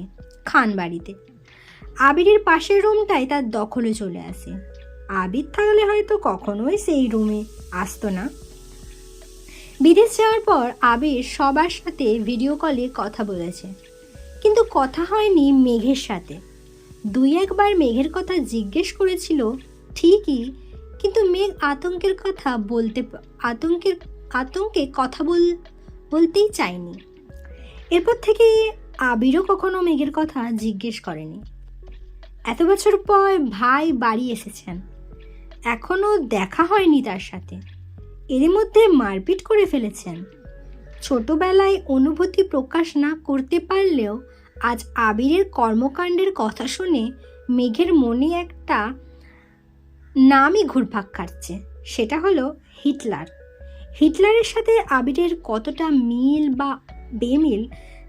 খান বাড়িতে। আবিরের পাশের রুমটাই তার দখলে চলে আসে। আবির থাকলে হয়তো কখনোই সেই রুমে আসতো না। বিদেশ যাওয়ার পর আবির সবার সাথে ভিডিও কলে কথা বলেছে, কিন্তু কথা হয়নি মেঘের সাথে। 2-1 বার মেঘের কথা জিজ্ঞেস করেছিল ঠিকই, কিন্তু মেঘ আতঙ্কে কথা বলতেই চায়নি। এরপর থেকে আবিরও কখনো মেঘের কথা জিজ্ঞেস করেনি। এত বছর পর ভাই বাড়ি এসেছেন, এখনও দেখা হয়নি তার সাথে। এর মধ্যে মারপিট করে ফেলেছেন। ছোটবেলায় অনুভূতি প্রকাশ না করতে পারলেও আজ আবিরের কর্মকাণ্ডের কথা শুনে মেঘের মনে একটা নামই ঘুরপাক খাচ্ছে, সেটা হলো হিটলার। হিটলারের সাথে আবিরের কতটা মিল বা বেমিল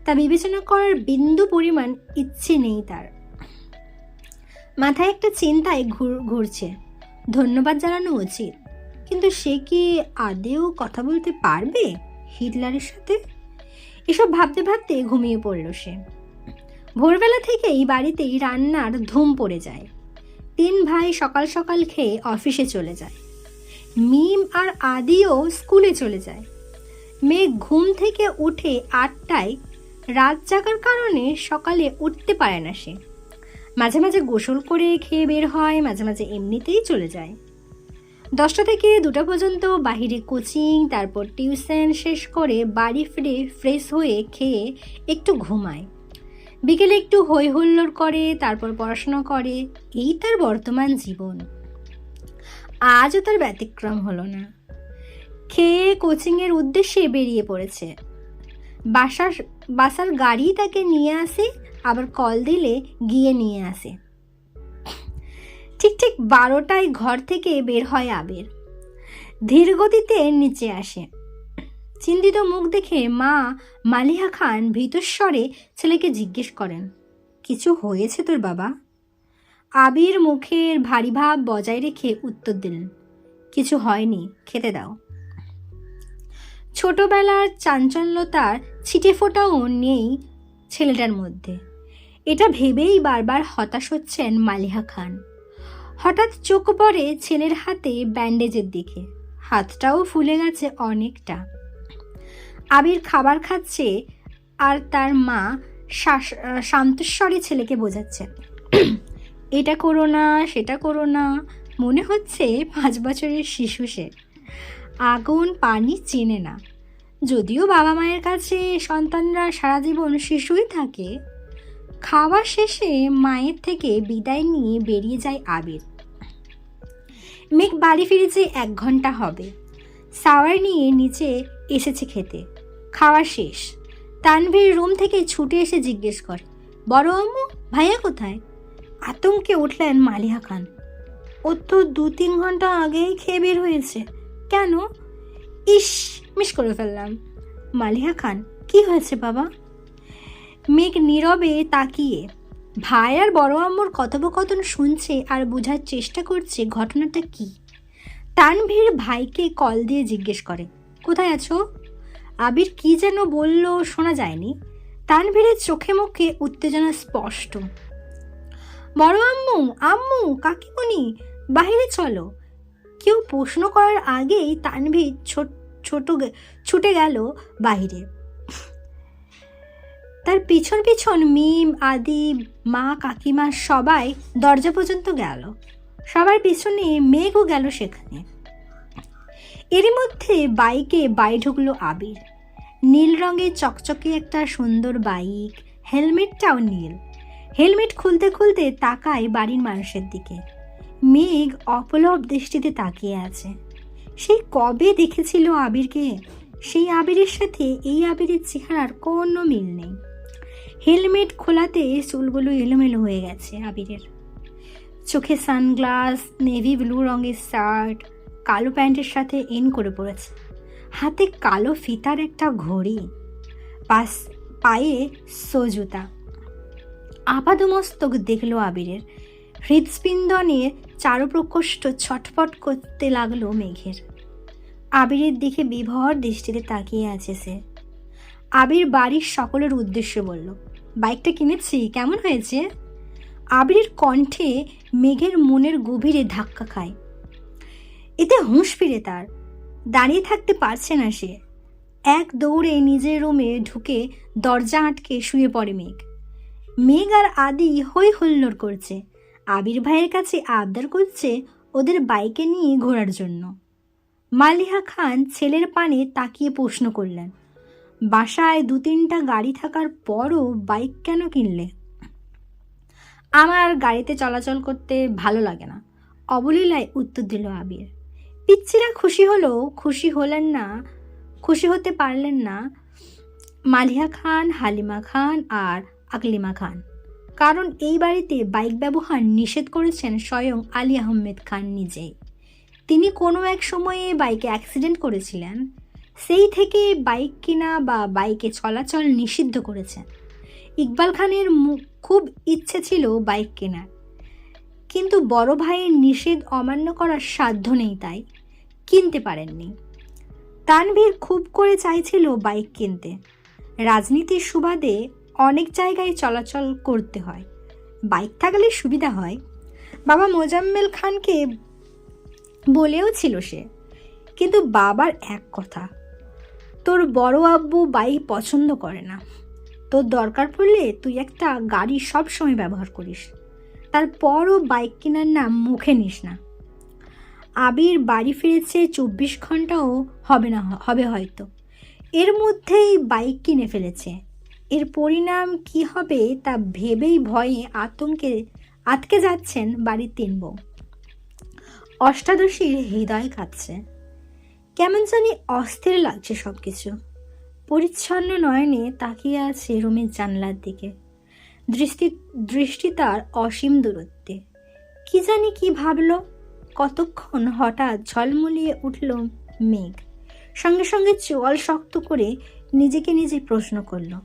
তা বিবেচনা করার বিন্দু পরিমাণ ইচ্ছে নেই তার। মাথায় একটা চিন্তায় ঘুরছে, ধন্যবাদ জানানো উচিত, কিন্তু সে কি আদেও কথা বলতে পারবে হিটলারের সাথে? এসব ভাবতে ভাবতে ঘুমিয়ে পড়ল সে। ভোরবেলা থেকেই বাড়িতেই রান্নার ধুম পড়ে যায়। 3 ভাই সকাল সকাল খেয়ে অফিসে চলে যায়। মিম আর আদিও স্কুলে চলে যায়। মেঘ ঘুম থেকে উঠে 8টায়। রাত জাগার কারণে সকালে উঠতে পারে না সে। মাঝে মাঝে গোসল করে খেয়ে বের হয়, মাঝে মাঝে এমনিতেই চলে যায়। 10টা থেকে 2টা পর্যন্ত বাহিরে কোচিং, তারপর টিউশন শেষ করে বাড়ি ফিরে ফ্রেশ হয়ে খেয়ে একটু ঘুমায়। বিকেলে একটু হই হুল্লোড় করে, তারপর পড়াশোনা করে। এই তার বর্তমান জীবন। আজও তার ব্যতিক্রম হলো না। খেয়ে কোচিংয়ের উদ্দেশ্যে বেরিয়ে পড়েছে। বাসার গাড়ি তাকে নিয়ে আসে, আবার কল দিলে গিয়ে নিয়ে আসে। ঠিক ঠিক 12টায় ঘর থেকে বের হয় আবির। ধীর গতিতে নিচে আসে। চিন্তিত মুখ দেখে মা মালিহা খান ভীতস্বরে ছেলেকে জিজ্ঞেস করেন, কিছু হয়েছে তোর বাবা? আবির মুখের ভারী ভাব বজায় রেখে উত্তর দিলেন, কিছু হয়নি, খেতে দাও। ছোটবেলার চাঞ্চল্যতার ছিটে ফোটাও নেই ছেলেটার মধ্যে। এটা ভেবেই বারবার হতাশ হচ্ছেন মালিহা খান। হঠাৎ চোখ পড়ে ছেলের হাতে ব্যান্ডেজের দিকে। হাতটাও ফুলে গেছে অনেকটা। আবির খাবার খাচ্ছে আর তার মা শান্তস্বরে ছেলেকে বোঝাচ্ছেন, এটা করো না, সেটা করো না। মনে হচ্ছে 5 বছরের শিশু সে। আগুন পানি চেনে না। যদিও বাবা মায়ের কাছে সন্তানরা সারা জীবন শিশুই থাকে। খাওয়া শেষে মায়ের থেকে বিদায় নিয়ে বেরিয়ে যায় আবির। মেঘ বাড়ি ফিরেছে 1 ঘন্টা হবে। সাওয়ার নিয়ে নিচে এসেছে খেতে। খাওয়া শেষ। তানভীর রুম থেকে ছুটে এসে জিজ্ঞেস করে, বড় আম্মু, ভাইয়া কোথায়? আতঙ্কে উঠলেন মালিহা খান। ও তো 2-3 ঘন্টা আগেই খেয়ে বের হয়েছে। কেন? ইস, মিস করে ফেললাম। মালিহা খান, কি হয়েছে বাবা? মেঘ নীরবে তাকিয়ে ভাই আর বড় আম্মুর কথোপকথন শুনছে আর বোঝার চেষ্টা করছে ঘটনাটা কি। তানভীর ভাইকে কল দিয়ে জিজ্ঞেস করে, কোথায় আছো? আবির কি যেন বলল, শোনা যায়নি। তানভীরের চোখে মুখে উত্তেজনা স্পষ্ট। বড় আম্মু, আম্মু, কাকিমণি, বাহিরে চলো। কেউ প্রশ্ন করার আগেই তানভীর ছুটে গেল বাহিরে। তার পিছন পিছন মিম, আদি, মা, কাকিমা সবাই দরজা পর্যন্ত গেল। সবার পিছনে মেঘও গেল সেখানে। এরই মধ্যে বাইকে বাড়ি ঢুকলো আবির। নীল রঙের চকচকে একটা সুন্দর বাইক, হেলমেটটাও নীল। হেলমেট খুলতে খুলতে তাকায় বাড়ির মানুষের দিকে। মেঘ অপলক দৃষ্টিতে তাকিয়ে আছে। সেই কবে দেখেছিল আবিরকে। সেই আবিরের সাথে এই আবিরের চেহারার কোনো মিল নেই। হেলমেট খোলাতে চুলগুলো এলোমেলো হয়ে গেছে আবিরের। চোখে সানগ্লাস, নেভি ব্লু রঙের শার্ট, কালো প্যান্টের সাথে ইন করে পড়েছে। হাতে কালো ফিতার একটা ঘড়ি, পায়ে জুতা। আপাদমস্তক দেখলো আবিরের। হৃদস্পন্দনের চারুপ্রকোষ্ঠ ছটফট করতে লাগলো মেঘের। আবিরের দিকে বিভর দৃষ্টিতে তাকিয়ে আছে সে। আবির বাড়ির সকলের উদ্দেশ্যে বলল, বাইকটা কিনেছি, কেমন হয়েছে? আবিরের কণ্ঠে মেঘের মনের গভীরে ধাক্কা খায়। এতে হুঁশ ফিরে তার। দাঁড়িয়ে থাকতে পারছে না সে। এক দৌড়ে নিজের রুমে ঢুকে দরজা আটকে শুয়ে পড়ে মেঘ। মেঘ আর আদি হই হুল্লোড় করছে। আবির ভাইয়ের কাছে আবদার করছে ওদের বাইকে নিয়ে ঘোরার জন্য। মালিহা খান ছেলের পানে তাকিয়ে প্রশ্ন করলেন, বাসায় 2-3টা গাড়ি থাকার পরও বাইক কেন কিনলে? আমার গাড়িতে চলাচল করতে ভালো লাগে না, অবলীলায় উত্তর দিল আবির। পিচ্ছিরা খুশি হতে পারলেন না মালিহা খান, হালিমা খান আর আকলিমা খান। কারণ এই বাড়িতে বাইক ব্যবহার নিষেধ করেছেন স্বয়ং আলী আহমেদ খান নিজেই। তিনি কোনো এক সময়ে বাইকে অ্যাক্সিডেন্ট করেছিলেন। সেই থেকে বাইক কেনা বা বাইকে চলাচল নিষিদ্ধ করেছেন। ইকবাল খানের খুব ইচ্ছে ছিল বাইক কেনার, কিন্তু বড় ভাইয়ের নিষেধ অমান্য করার সাধ্য নেই, তাই কিনতে পারেননি। তানভীর খুব করে চাইছিল বাইক কিনতে। রাজনীতির সুবাদে অনেক জায়গায় চলাচল করতে হয়, বাইক থাকলে সুবিধা হয়। বাবা মোজাম্মেল খানকে বলেও ছিল সে, কিন্তু বাবার এক কথা, তোর বড় আব্বু বাইক পছন্দ করে না, তোর দরকার পড়লে তুই একটা গাড়ি সব সময় ব্যবহার করিস, তারপরও বাইক কেনার নাম মুখে নিস না। আবির বাড়ি ফিরেছে 24 ঘন্টাও হবে হয়তো, এর মধ্যেই বাইক কিনে ফেলেছে। এর পরিণাম কি হবে তা ভেবেই ভয়ে আতঙ্কে আটকে যাচ্ছেন বাড়ির 3 বউ। অষ্টাদশীর হৃদয় কাঁদছে, কেমন জানি অস্থির লাগছে সব কিছু। পরিচ্ছন্ন নয়নে তাকিয়ে আছে রুমের জানলার দিকে, দৃষ্টি তার অসীম দূরত্বে। কি জানি কি ভাবলো, কতক্ষণ হঠাৎ ঝলমলিয়ে উঠল মেঘ। সঙ্গে সঙ্গে চোয়াল শক্ত করে নিজেকে নিজে প্রশ্ন করলো,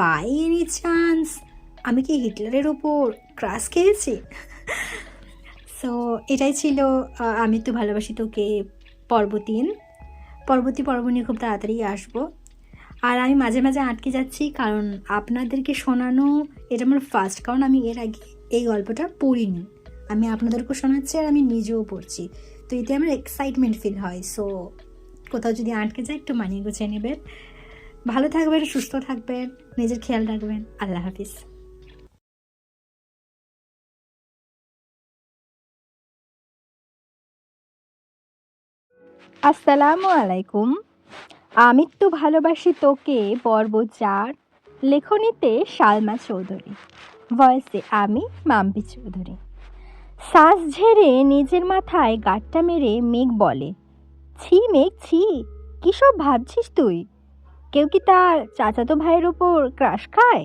বাই এনি চান্স আমি কি হিটলারের ওপর ক্রাশ খেয়েছি? সো এটাই ছিল আমি তো ভালোবাসি তোকে পর্ব 3। পরবর্তী পর্ব নিয়ে খুব তাড়াতাড়ি আসবো। আর আমি মাঝে মাঝে আটকে যাচ্ছি কারণ আপনাদেরকে শোনানো এটা আমার ফার্স্ট, কারণ আমি এর আগে এই গল্পটা পড়িনি। আমি আপনাদেরকেও শোনাচ্ছি আর আমি নিজেও পড়ছি, তো এতে আমার এক্সাইটমেন্ট ফিল হয়। সো কোথাও যদি আটকে যায় একটু মানিয়ে গুছিয়ে নেবেন। ভালো থাকবেন, সুস্থ থাকবেন, নিজের খেয়াল রাখবেন। আল্লাহ হাফিজ। আসসালামু আলাইকুম। আমি তো ভালোবাসি তোকে পর্ব 4, লেখনীতে সালমা চৌধুরী, ভয়েসে আমি মাম্পি চৌধুরী। শ্বাস ঝেড়ে নিজের মাথায় গাঁটটা মেরে মেঘ বলে, ছি মেঘ ছি, কী সব ভাবছিস তুই? কেউ কি তার চাচাতো ভাইয়ের ওপর ক্রাশ খায়?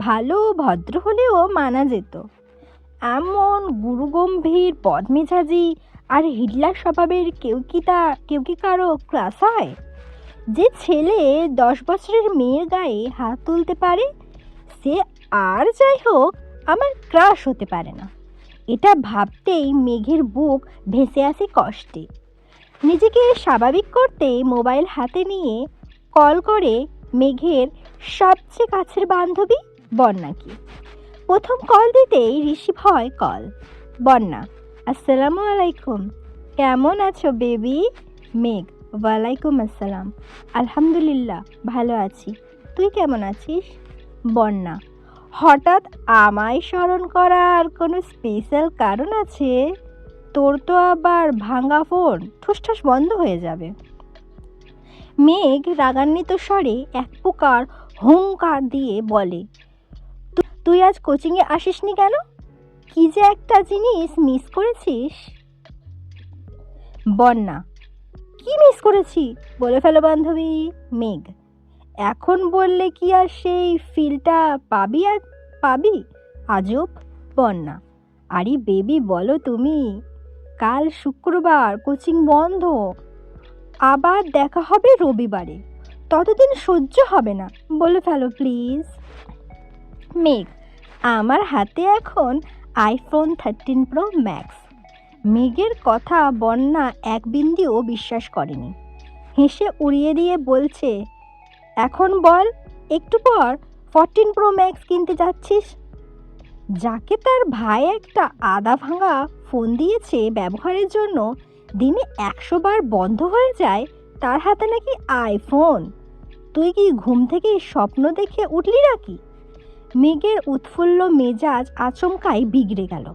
ভালো ভদ্র হলেও মানা যেত, এমন গুরুগম্ভীর বদমেজাজি আর হিটলার স্বভাবের কেউ কি কারো ক্রাশ হয়? যে ছেলে 10 বছরের মেয়ের গায়ে হাত তুলতে পারে সে আর যাই হোক আমার ক্রাশ হতে পারে না। এটা ভাবতেই মেঘের বুক ভেসে আসে কষ্টে। নিজেকে স্বাভাবিক করতে মোবাইল হাতে নিয়ে কল করে মেঘের সবচেয়ে কাছের বান্ধবী বন্যাকে। প্রথম কল দিতেই রিসিভ হয় কল। বন্যা, আসসালামু আলাইকুম, কেমন আছো বেবি? মেঘ, ওয়ালাইকুম আসসালাম, আলহামদুলিল্লাহ ভালো আছি, তুই কেমন আছিস? বন্যা, হঠাৎ আমায় স্মরণ করার কোনো স্পেশাল কারণ আছে? তোর তো আবার ভাঙা ফোন ঠুসঠাস বন্ধ হয়ে যাবে। মেঘ রাগান্বিত স্বরে এক প্রকার হুঙ্কার দিয়ে বলে, তুই আজ কোচিংয়ে আসিসনি কেন? কি যে একটা জিনিস মিস করেছিস। বন্যা, কি মিস করেছি বলে ফেলো বান্ধবী। মেঘ, এখন বললে কি আর সেই ফিলটা পাবি? আজব। বন্যা, আরে বেবি বলো তুমি, কাল শুক্রবার কোচিং বন্ধ, আবার দেখা হবে রবিবারে, ততদিন সহ্য হবে না, বলে ফেলো প্লিজ। মেঘ, আমার হাতে এখন আইফোন 13 প্রো ম্যাক্স। মেঘের কথা বন্যা এক বিন্দুও বিশ্বাস করেনি। হেসে উড়িয়ে দিয়ে বলছে, এখন বল একটু পর 14 প্রো ম্যাক্স কিনতে যাচ্ছিস? যাকে তার ভাই একটা আদা ভাঙা ফোন দিয়েছে ব্যবহারের জন্য, দিনে 100 বার বন্ধ হয়ে যায়, তার হাতে নাকি আইফোন। তুই কি ঘুম থেকে স্বপ্ন দেখে উঠলি নাকি? মেঘের উৎফুল্ল মেজাজ আচমকাই বিগড়ে গেল।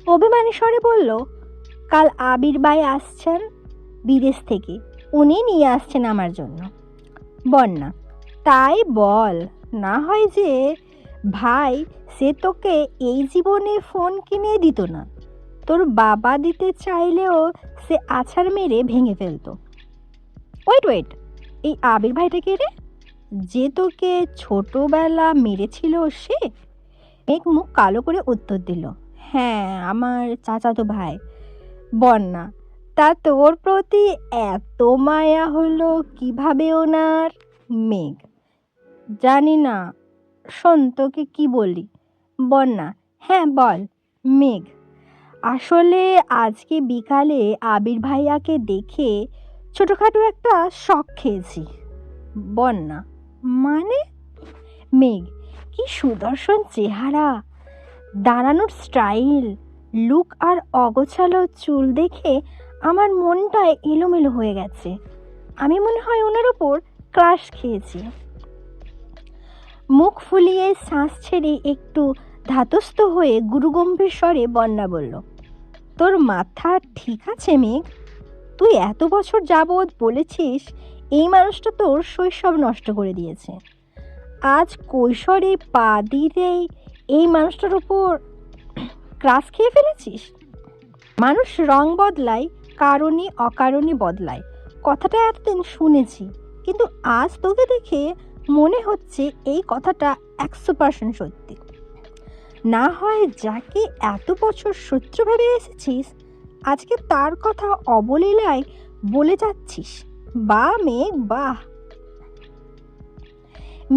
অভিমানী স্বরে বলল, কাল আবির ভাই আসছেন বিদেশ থেকে, উনি নিয়ে আসছেন আমার জন্য। বন্যা, তাই বল, না হয় যে ভাই সে তোকে এই জীবনে ফোন কিনে দিত না, তোর বাবা দিতে চাইলেও সে আছাড় মেরে ভেঙে ফেলতো। ওয়েট, এই আবির ভাইটা কে রে, যে তোকে ছোটবেলা মেরেছিল সে? মেঘ মুখ কালো করে উত্তর দিল, হ্যাঁ আমার চাচাতো ভাই। বন্যা, তা তোর প্রতি এত মায়া হলো কিভাবে ওনার? মেঘ, জানি না, শোন তোকে কি বলি। বন্যা, হ্যাঁ বল। মেঘ, আসলে আজকে বিকালে আবির ভাইয়াকে দেখে ছোটোখাটো একটা শক খেয়েছি। বন্যা, মানে? মেঘ, কি সুদর্শন চেহারা, দাঁড়ানোর স্টাইল, লুক আর অগোছালো চুল দেখে আমার মনটা এলোমেলো হয়ে গেছে। আমি মনে হয় ওনার ওপর ক্রাশ খেয়েছি। মুখ ফুলিয়ে শ্বাস ছেড়ে একটু ধাতস্থ হয়ে গুরুগম্ভীর স্বরে বন্যা বলল, তোর মাথা ঠিক আছে মেঘ? তুই এত বছর যাবৎ বলেছিস এই মানুষটা তোর শৈশব নষ্ট করে দিয়েছে। আজ কৈশোরে পা দিতেই এই মানুষটার উপর ক্রাশ খেয়ে ফেলেছিস। মানুষ রং বদলায়, কারণে অকারণে বদলায়, কথাটা এতদিন শুনেছি, কিন্তু আজ তোকে দেখে মনে হচ্ছে এই কথাটা 100% সত্যি। না হয় যাকে এত বছর শত্রু ভেবে এসেছিস আজকে তার কথা অবলীলায় বলে যাচ্ছিস। বাহ মেঘ, বাহ।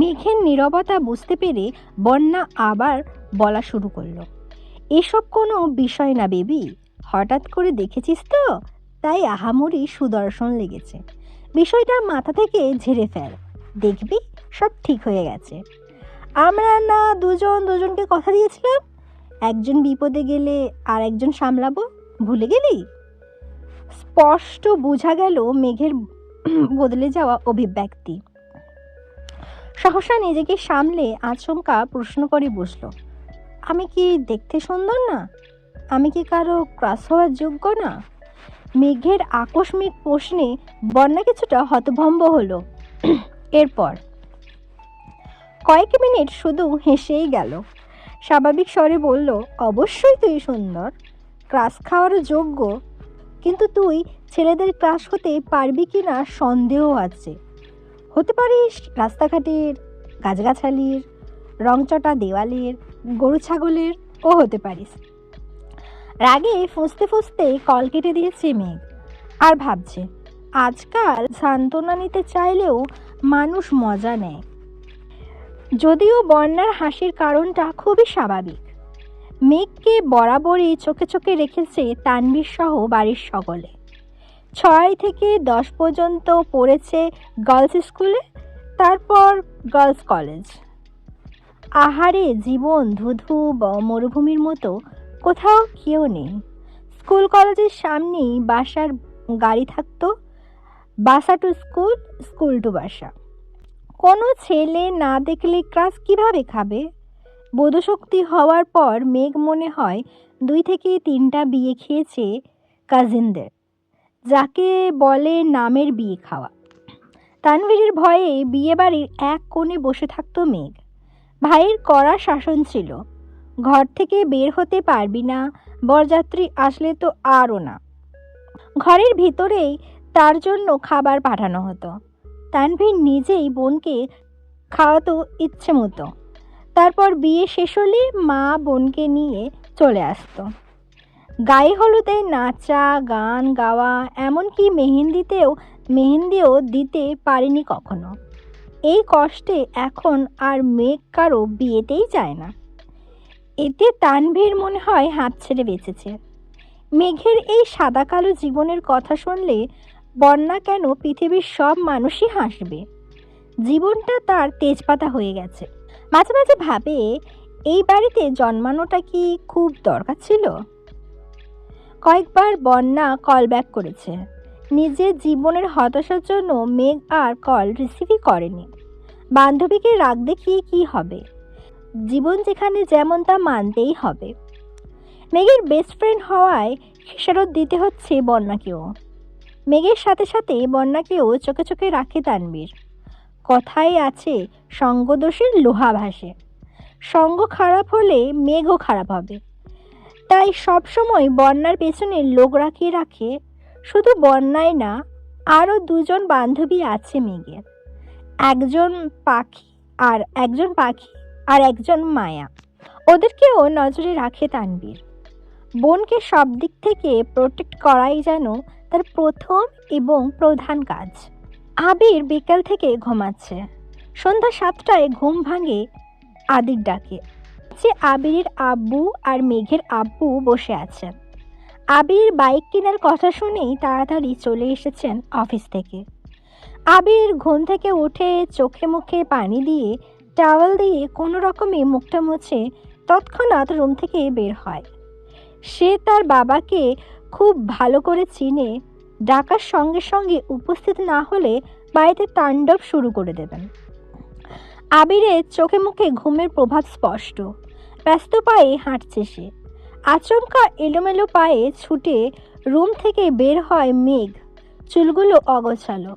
মেঘের নীরবতা বুঝতে পেরে বন্যা আবার বলা শুরু করলো, এসব কোনো বিষয় না বেবি, হঠাৎ করে দেখেছিস তো তাই আহামরি সুদর্শন লেগেছে। বিষয়টা মাথা থেকে ঝেড়ে ফেল, দেখবি সব ঠিক হয়ে গেছে। আমরা না দুজনকে কথা দিয়েছিলাম, একজন বিপদে গেলে আর একজন সামলাবো, ভুলে গেলি? স্পষ্ট বোঝা গেল মেঘের বদলে যাওয়া অভিব্যক্তি। সহসা নিজেকে সামলে আচমকা প্রশ্ন করে বসলো, আমি কি দেখতে সুন্দর না? আমি কি কারো ক্রাশ হওয়ার যোগ্য না? মেঘের আকস্মিক প্রশ্নে বন্যা কিছুটা হতভম্ব হলো। এরপর কয়েক মিনিট শুধু হেসেই গেল। স্বাভাবিক স্বরে বলল, অবশ্যই তুই সুন্দর, ক্রাশ খাওয়ার যোগ্য, কিন্তু তুই ছেলেদের ক্রাশ হতে পারবি কি না সন্দেহ আছে। হতে পারিস রাস্তাঘাটের, গাছগাছালির, রংচটা দেওয়ালের, গরু ছাগলের, ও হতে পারিস। রাগে ফুঁসতে ফুঁসতে কল কেটে দিয়েছে মেঘ। আর ভাবছে, আজকাল সান্ত্বনা নিতে চাইলেও মানুষ মজা নেয়। যদিও বন্যার হাসির কারণটা খুবই স্বাভাবিক। মেঘকে বরাবরই চোখে চোখে রেখেছে তানভীর সহ বাড়ির সকলে। 6 থেকে 10 পর্যন্ত পড়েছে গার্লস স্কুলে, তারপর গার্লস কলেজ। আহারে জীবন ধুধু মরুভূমির মতো, কোথাও কেউ নেই। স্কুল কলেজের সামনেই বাসার গাড়ি থাকতো, বাসা টু স্কুল, স্কুল টু বাসা। কোনো ছেলে না দেখলে ক্লাস কিভাবে খাবে? বোধশক্তি হওয়ার পর মেঘ মনে হয় 2 থেকে 3টা বিয়ে খেয়েছে কাজিনদের, যাকে বলে নামের বিয়ে খাওয়া। তানভীরের ভয়ে বিয়ে বাড়ির এক কোণে বসে থাকতো মেঘ। ভাইয়ের কড়া শাসন ছিল, ঘর থেকে বের হতে পারবি না, বরযাত্রী আসলে তো আরও না। ঘরের ভিতরেই তার জন্য খাবার পাঠানো হতো। তানভীর নিজেই বোনকে খাওয়াতো ইচ্ছে মতো। তারপর বিয়ে শেষ হলে মা বোনকে নিয়ে চলে আসতো। গায়ে হলুদে নাচা, গান গাওয়া, এমনকি মেহেন্দিও দিতে পারিনি কখনো। এই কষ্টে এখন আর মেঘ কারো বিয়েতেই যায় না। এতে তানভীর মনে হয় হাঁপ ছেড়ে বেঁচেছে। মেঘের এই সাদা কালো জীবনের কথা শুনলে বন্যা কেন পৃথিবীর সব মানুষই হাসবে। জীবনটা তার তেজপাতা হয়ে গেছে। মাঝে মাঝে ভাবে, এই বাড়িতে জন্মানোটা কি খুব দরকার ছিল? কয়েকবার বন্যা কল ব্যাক করেছে। নিজের জীবনের হতাশার জন্য মেঘ আর কল রিসিভই করেনি। বান্ধবীকে রাগ দেখিয়ে কি হবে? জীবন যেখানে যেমন তা মানতেই হবে। মেঘের বেস্ট ফ্রেন্ড হওয়ায় খেসারত দিতে হচ্ছে বন্যাকেও। মেঘের সাথে সাথে বন্যাকেও চোখে চোখে রাখে তানভীর। কথাই আছে, সঙ্গদোষের লোহা ভাসে। সঙ্গ খারাপ হলে মেঘও খারাপ হবে। তাই সবসময় বন্যার পেছনে লোক রাখিয়ে রাখে। শুধু বন্যায় না, আরও 2জন বান্ধবী আছে মেঘের, একজন পাখি আর একজন মায়া। ওদেরকেও নজরে রাখে তানভীর। বোনকে সব দিক থেকে প্রোটেক্ট করাই যেন তার প্রথম এবং প্রধান কাজ। আবির বিকাল থেকে ঘুমাচ্ছে। সন্ধ্যা 7টায় ঘুম ভাঙে আদির ডাকে। যে আবিরের আব্বু আর মেঘের আব্বু বসে আছেন। আবির বাইক কেনার কথা শুনেই তাড়াতাড়ি চলে এসেছেন অফিস থেকে। আবির ঘুম থেকে উঠে চোখে মুখে পানি দিয়ে টাওয়াল দিয়ে কোনো রকমে মুখটা মুছে তৎক্ষণাৎ রুম থেকে বের হয়। সে তার বাবাকে খুব ভালো করে চিনে ডাকার সঙ্গে সঙ্গে উপস্থিত না হলে বাড়িতে তাণ্ডব শুরু করে দেবেন। আবিরের চোখে মুখে ঘুমের প্রভাব স্পষ্ট। ব্যস্ত পায়ে হাঁটছে সে। আচমকা এলোমেলো পায়ে ছুটে রুম থেকে বের হয় মেঘ। চুলগুলো অগোছালো।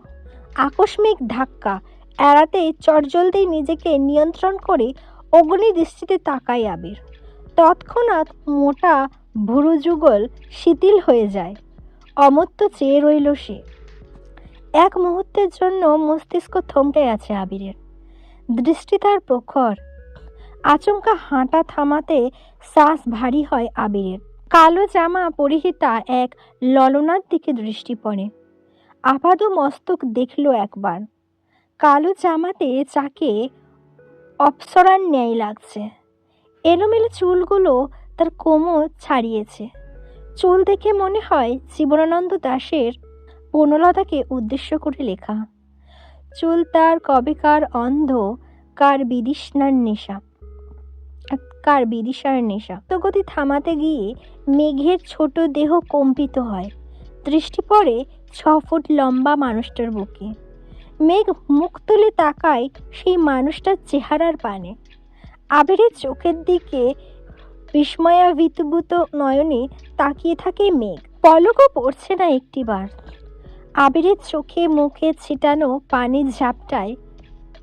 আকস্মিক ধাক্কা এড়াতে চটজলদি নিজেকে নিয়ন্ত্রণ করে অগ্নি দৃষ্টিতে তাকায় আবির। তৎক্ষণাৎ মোটা ভুরু যুগল শিথিল হয়ে যায়। অমত্ত চেয়ে রইল সে। এক মুহূর্তের জন্য মস্তিষ্ক থমকে আছে আবিরের। দৃষ্টি তার প্রখর। আচমকা হাঁটা থামাতে শ্বাস ভারী হয় আবিরের। কালো জামা পরিহিতা এক ললনার দিকে দৃষ্টি পড়ে। আপাদ মস্তক দেখল একবার। কালো জামাতে যাকে অপ্সরার ন্যায় লাগছে। এলোমেলো চুলগুলো তার কোমর ছাড়িয়েছে। চুল দেখে মনে হয় জীবনানন্দ দাশের বনলতাকে উদ্দেশ্য করে লেখা। চুল তার কবেকার অন্ধ, কার বিদিশার নেশা। তো গতি থামাতে গিয়ে মেঘের ছোট দেহ কম্পিত হয়। দৃষ্টি পড়ে 6 ফুট লম্বা মানুষটার বুকে। মেঘ মুখ তুলে তাকায় সেই মানুষটার চেহারার পানে। আবিরের চোখের দিকে বিস্ময়াভিভূত নয়নে তাকিয়ে থাকে মেঘ। পলকও পড়ছে না একটিবার। আবিরের চোখে মুখে ছিটানো পানির ঝাপটায়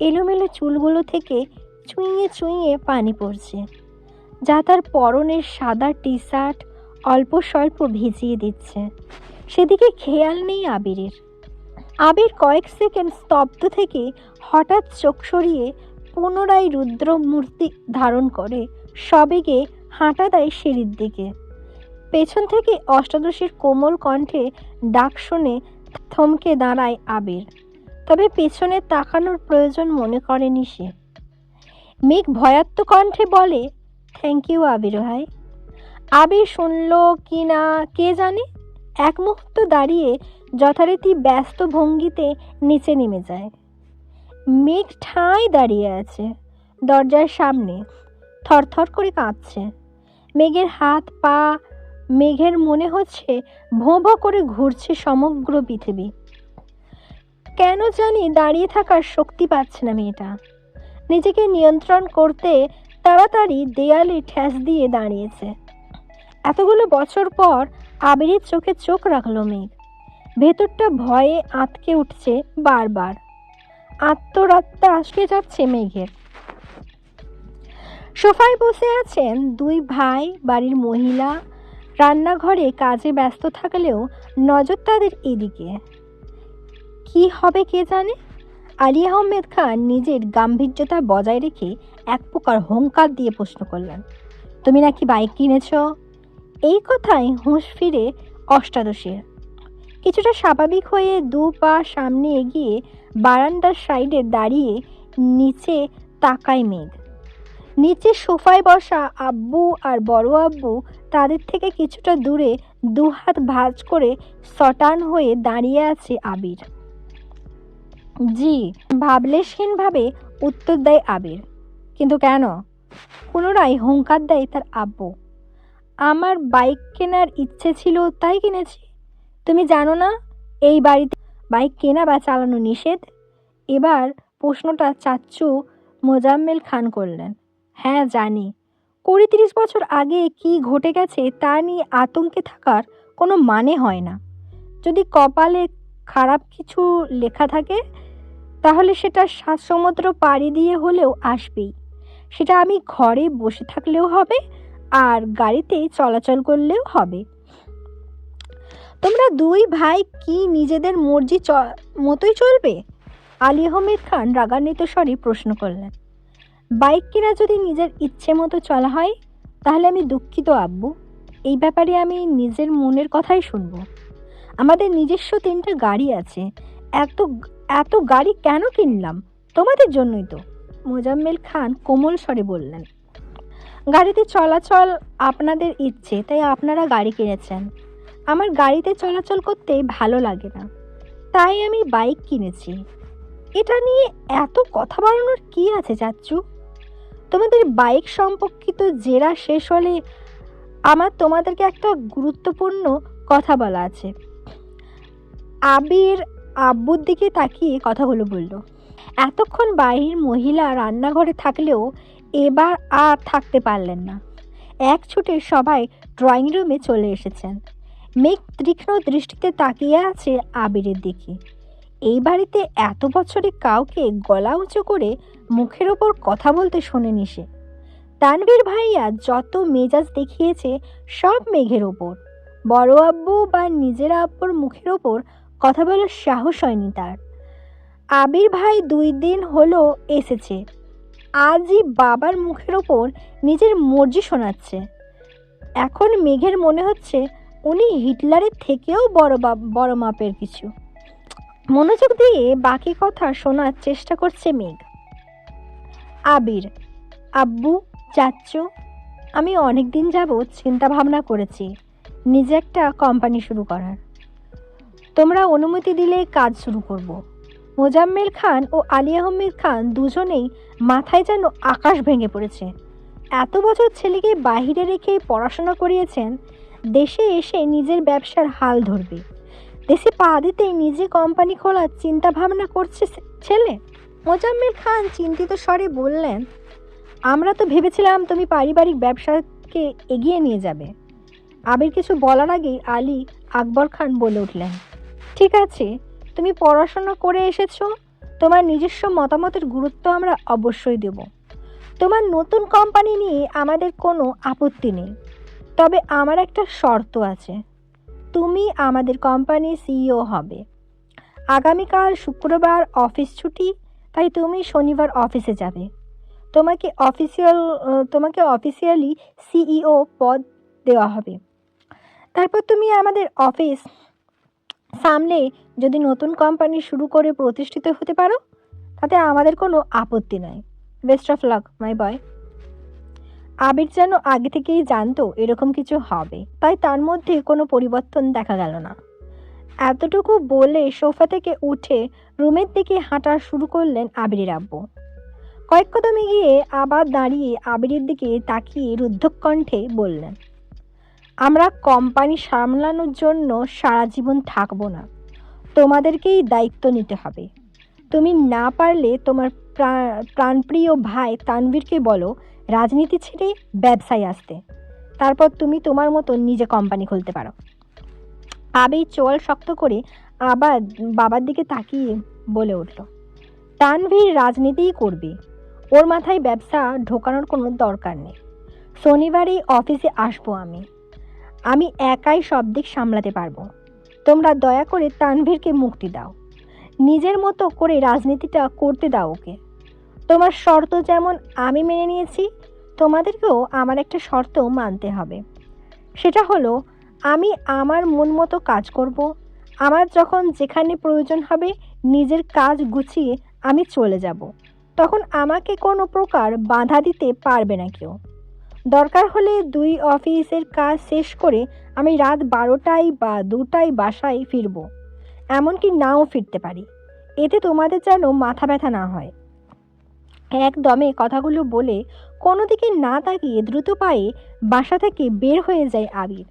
এলোমেলো চুলগুলো থেকে চুইয়ে চুইয়ে পানি পড়ছে, যা তার পরনের সাদা টি শার্ট অল্প স্বল্প ভিজিয়ে দিচ্ছে। সেদিকে খেয়াল নেই আবিরের। আবির কয়েক সেকেন্ড স্তব্ধ থেকে হঠাৎ চোখ সরিয়ে পুনরায় রুদ্র মূর্তি ধারণ করে সবেগে হাঁটা দেয় সিঁড়ির দিকে। পেছন থেকে অষ্টাদশীর কোমল কণ্ঠে ডাক শুনে থমকে দাঁড়ায় আবির। তবে পেছনে তাকানোর প্রয়োজন মনে করেনি সে। মেঘ ভয়াত্ম কণ্ঠে বলে, থ্যাংক ইউ আবির ভাই। আবির শুনল কি না কে জানে। এক মুহূর্ত দাঁড়িয়ে যথারীতি ব্যস্ত ভঙ্গিতে নিচে নেমে যায়। মেঘ ঠাঁই দাঁড়িয়ে আছে দরজার সামনে, থরথর করে কাঁপছে। মেঘের হাত পা, মেঘের মনে হচ্ছে ভোঁ ভোঁ করে ঘুরছে সমগ্র পৃথিবী। কেন জানি দাঁড়িয়ে থাকার শক্তি পাচ্ছে না মেয়েটা। নিজেকে নিয়ন্ত্রণ করতে তাড়াতাড়ি দেয়ালে ঠেস দিয়ে দাঁড়িয়েছে। এতগুলো বছর পর আবিরের চোখে চোখ রাখলো মেঘ। ভেতরটা ভয়ে আঁতকে উঠছে বারবার। আত্মরাত্মা আটকে যাচ্ছে মেঘের। সোফায় বসে আছেন 2 ভাই। বাড়ির মহিলা রান্নাঘরে কাজে ব্যস্ত থাকলেও নজর তাদের এদিকে। কি হবে কে জানে। আলী আহমেদ খান নিজের গাম্ভীর্যতা বজায় রেখে এক প্রকার হুঙ্কার দিয়ে প্রশ্ন করলেন, তুমি নাকি বাইক কিনেছ? এই কথায় হুঁশ ফিরে অষ্টাদশীর। কিছুটা স্বাভাবিক হয়ে 2 পা সামনে এগিয়ে বারান্দার সাইডে দাঁড়িয়ে নিচে তাকায় মেঘ। নিচে সোফায় বসা আব্বু আর বড় আব্বু তাদের থেকে কিছুটা দূরে 2 হাত ভাঁজ করে সটান হয়ে দাঁড়িয়ে আছে আবির। জি, ভাবলেশহীনভাবে উত্তর দেয় আবির। কিন্তু কেন? পুনরায় হুঙ্কার দেয় তার আব্বু। আমার বাইক কেনার ইচ্ছে ছিল তাই কিনেছি। তুমি জানো না এই বাড়িতে বাইক কেনা বা চালানো নিষেধ? এবার প্রশ্নটা চাচ্চু মোজাম্মেল খান করলেন। হ্যাঁ জানি। 20-30 বছর আগে কি ঘটে গেছে তা নিয়ে আতঙ্কে থাকার কোনো মানে হয় না। যদি কপালে খারাপ কিছু লেখা থাকে তাহলে সেটা 7 সমুদ্র পাড়ি দিয়ে হলেও আসবেই। সেটা আমি ঘরে বসে থাকলেও হবে আর গাড়িতে চলাচল করলেও হবে। তোমরা 2 ভাই কি নিজেদের মর্জি মতোই চলবে? আলী আহমেদ খান রাগান্বিত স্বরে প্রশ্ন করলেন। বাইক কেনা যদি নিজের ইচ্ছে মতো চলা হয় তাহলে আমি দুঃখিত আব্বু। এই ব্যাপারে আমি নিজের মনের কথাই শুনবো। আমাদের নিজস্ব 3টা গাড়ি আছে। এত গাড়ি কেন কিনলাম? তোমাদের জন্যই তো। মোজাম্মেল খান কোমল স্বরে বললেন, গাড়িতে চলাচল আপনাদের ইচ্ছে তাই আপনারা গাড়ি কিনেছেন। আমার গাড়িতে চলাচল করতে ভালো লাগে না, তাই আমি বাইক কিনেছি। এটা নিয়ে এত কথা বাড়ানোর কি আছে চাচ্চু? তোমাদের বাইক সম্পর্কিত জেরা শেষ হলে আমার তোমাদেরকে একটা গুরুত্বপূর্ণ কথা বলা আছে। আবির আব্বুর দিকে তাকিয়ে কথাগুলো বলল। এতক্ষণ বাড়ির মহিলা রান্নাঘরে থাকলেও এবার আর থাকতে পারলেন না। এক ছুটে সবাই ড্রয়িং রুমে চলে এসেছেন। মেঘ তীক্ষ্ণ দৃষ্টিতে তাকিয়ে আছে আবিরের দিকে। এই বাড়িতে এত বছরে কাউকে গলা উঁচু করে মুখের ওপর কথা বলতে শোনেনি সে। তানভীর ভাইয়া যত মেজাজ দেখিয়েছে সব মেঘের ওপর। বড় আব্বু বা নিজের আব্বুর মুখের ওপর কথা বলার সাহস হয়নি তার। আবির ভাই 2 দিন হলো এসেছে, আজই বাবার মুখের ওপর নিজের মর্জি শোনাচ্ছে। এখন মেঘের মনে হচ্ছে উনি হিটলারের থেকেও বড় মাপের কিছু। মনোযোগ দিয়ে বাকি কথা শোনার চেষ্টা করছে মেঘ। আবির, আব্বু, চাচ্চু, আমি অনেক দিন যাবৎ চিন্তা ভাবনা করেছি নিজে একটা কোম্পানি শুরু করার। তোমরা অনুমতি দিলে কাজ শুরু করব। মোজাম্মেল খান ও আলী আহমেদ খান দুজনেই মাথায় যেন আকাশ ভেঙে পড়েছে। এত বছর ছেলেকে বাহিরে রেখে পড়াশোনা করিয়েছেন, দেশে এসে নিজের ব্যবসার হাল ধরবে। দেশে পা দিতেই নিজে কোম্পানি খোলার চিন্তা ভাবনা করছে ছেলে। মোজাম্মেল খান চিন্তিত স্বরে বললেন, আমরা তো ভেবেছিলাম তুমি পারিবারিক ব্যবসাকে এগিয়ে নিয়ে যাবে। আবির কিছু বলার আগেই আলী আকবর খান বলে উঠলেন, ঠিক আছে, তুমি পড়াশোনা করে এসেছো, তোমার নিজস্ব মতামতের গুরুত্ব আমরা অবশ্যই দেব। তোমার নতুন কোম্পানি নিয়ে আমাদের কোনো আপত্তি নেই, তবে আমার একটা শর্ত আছে। তুমি আমাদের কোম্পানির সিইও হবে। আগামীকাল শুক্রবার অফিস ছুটি, তাই তুমি শনিবার অফিসে যাবে। তোমাকে অফিসিয়ালি সিইও পদ দেওয়া হবে। তারপর তুমি আমাদের অফিস সামনে যদি নতুন কোম্পানি শুরু করে প্রতিষ্ঠিত হতে পারো, তাতে আমাদের কোনো আপত্তি নাই। বেস্ট অফ লাক মাই বয়। আবির যেন আগে থেকেই জানতো এরকম কিছু হবে, তাই তার মধ্যে কোনো পরিবর্তন দেখা গেল না। এতটুকু বলে সোফা থেকে উঠে রুমের দিকে হাঁটা শুরু করলেন আবিরের আব্বু। কয়েক কদম এগিয়ে আবার দাঁড়িয়ে আবিরের দিকে তাকিয়ে রুদ্ধ কণ্ঠে বললেন, আমরা কোম্পানি সামলানোর জন্য সারা জীবন থাকবো না, তোমাদেরকেই দায়িত্ব নিতে হবে। তুমি না পারলে তোমার প্রাণপ্রিয় ভাই তানভীরকে বলো রাজনীতি ছেড়ে ব্যবসায় আসতে, তারপর তুমি তোমার মতো নিজে কোম্পানি খুলতে পারো। আবির চোয়াল শক্ত করে আবার বাবার দিকে তাকিয়ে বলে উঠল, তানভীর রাজনীতিই করবে, ওর মাথায় ব্যবসা ঢোকানোর কোনো দরকার নেই। শনিবারই অফিসে আসবো আমি একাই সব দিক সামলাতে পারবো। তোমরা দয়া করে তানভীরকে মুক্তি দাও, নিজের মতো করে রাজনীতিটা করতে দাও ওকে। তোমার শর্ত যেমন আমি মেনে নিয়েছি, তোমাদেরকেও আমার একটা শর্ত মানতে হবে। সেটা হলো, আমি আমার মন মতো কাজ করব। আমার যখন যেখানে প্রয়োজন হবে নিজের কাজ গুছিয়ে আমি চলে যাব, তখন আমাকে কোনো প্রকার বাধা দিতে পারবে না কেউ। দরকার হলে 2 অফিসের কাজ শেষ করে আমি রাত 12টায় বা 2টায় বাসায় ফিরব, এমনকি নাও ফিরতে পারি। এতে তোমাদের যেন মাথা ব্যথা না হয়। একদমে কথাগুলো বলে কোনো দিকে না তাকিয়ে দ্রুত পায়ে বাসা থেকে বের হয়ে যায় আবির।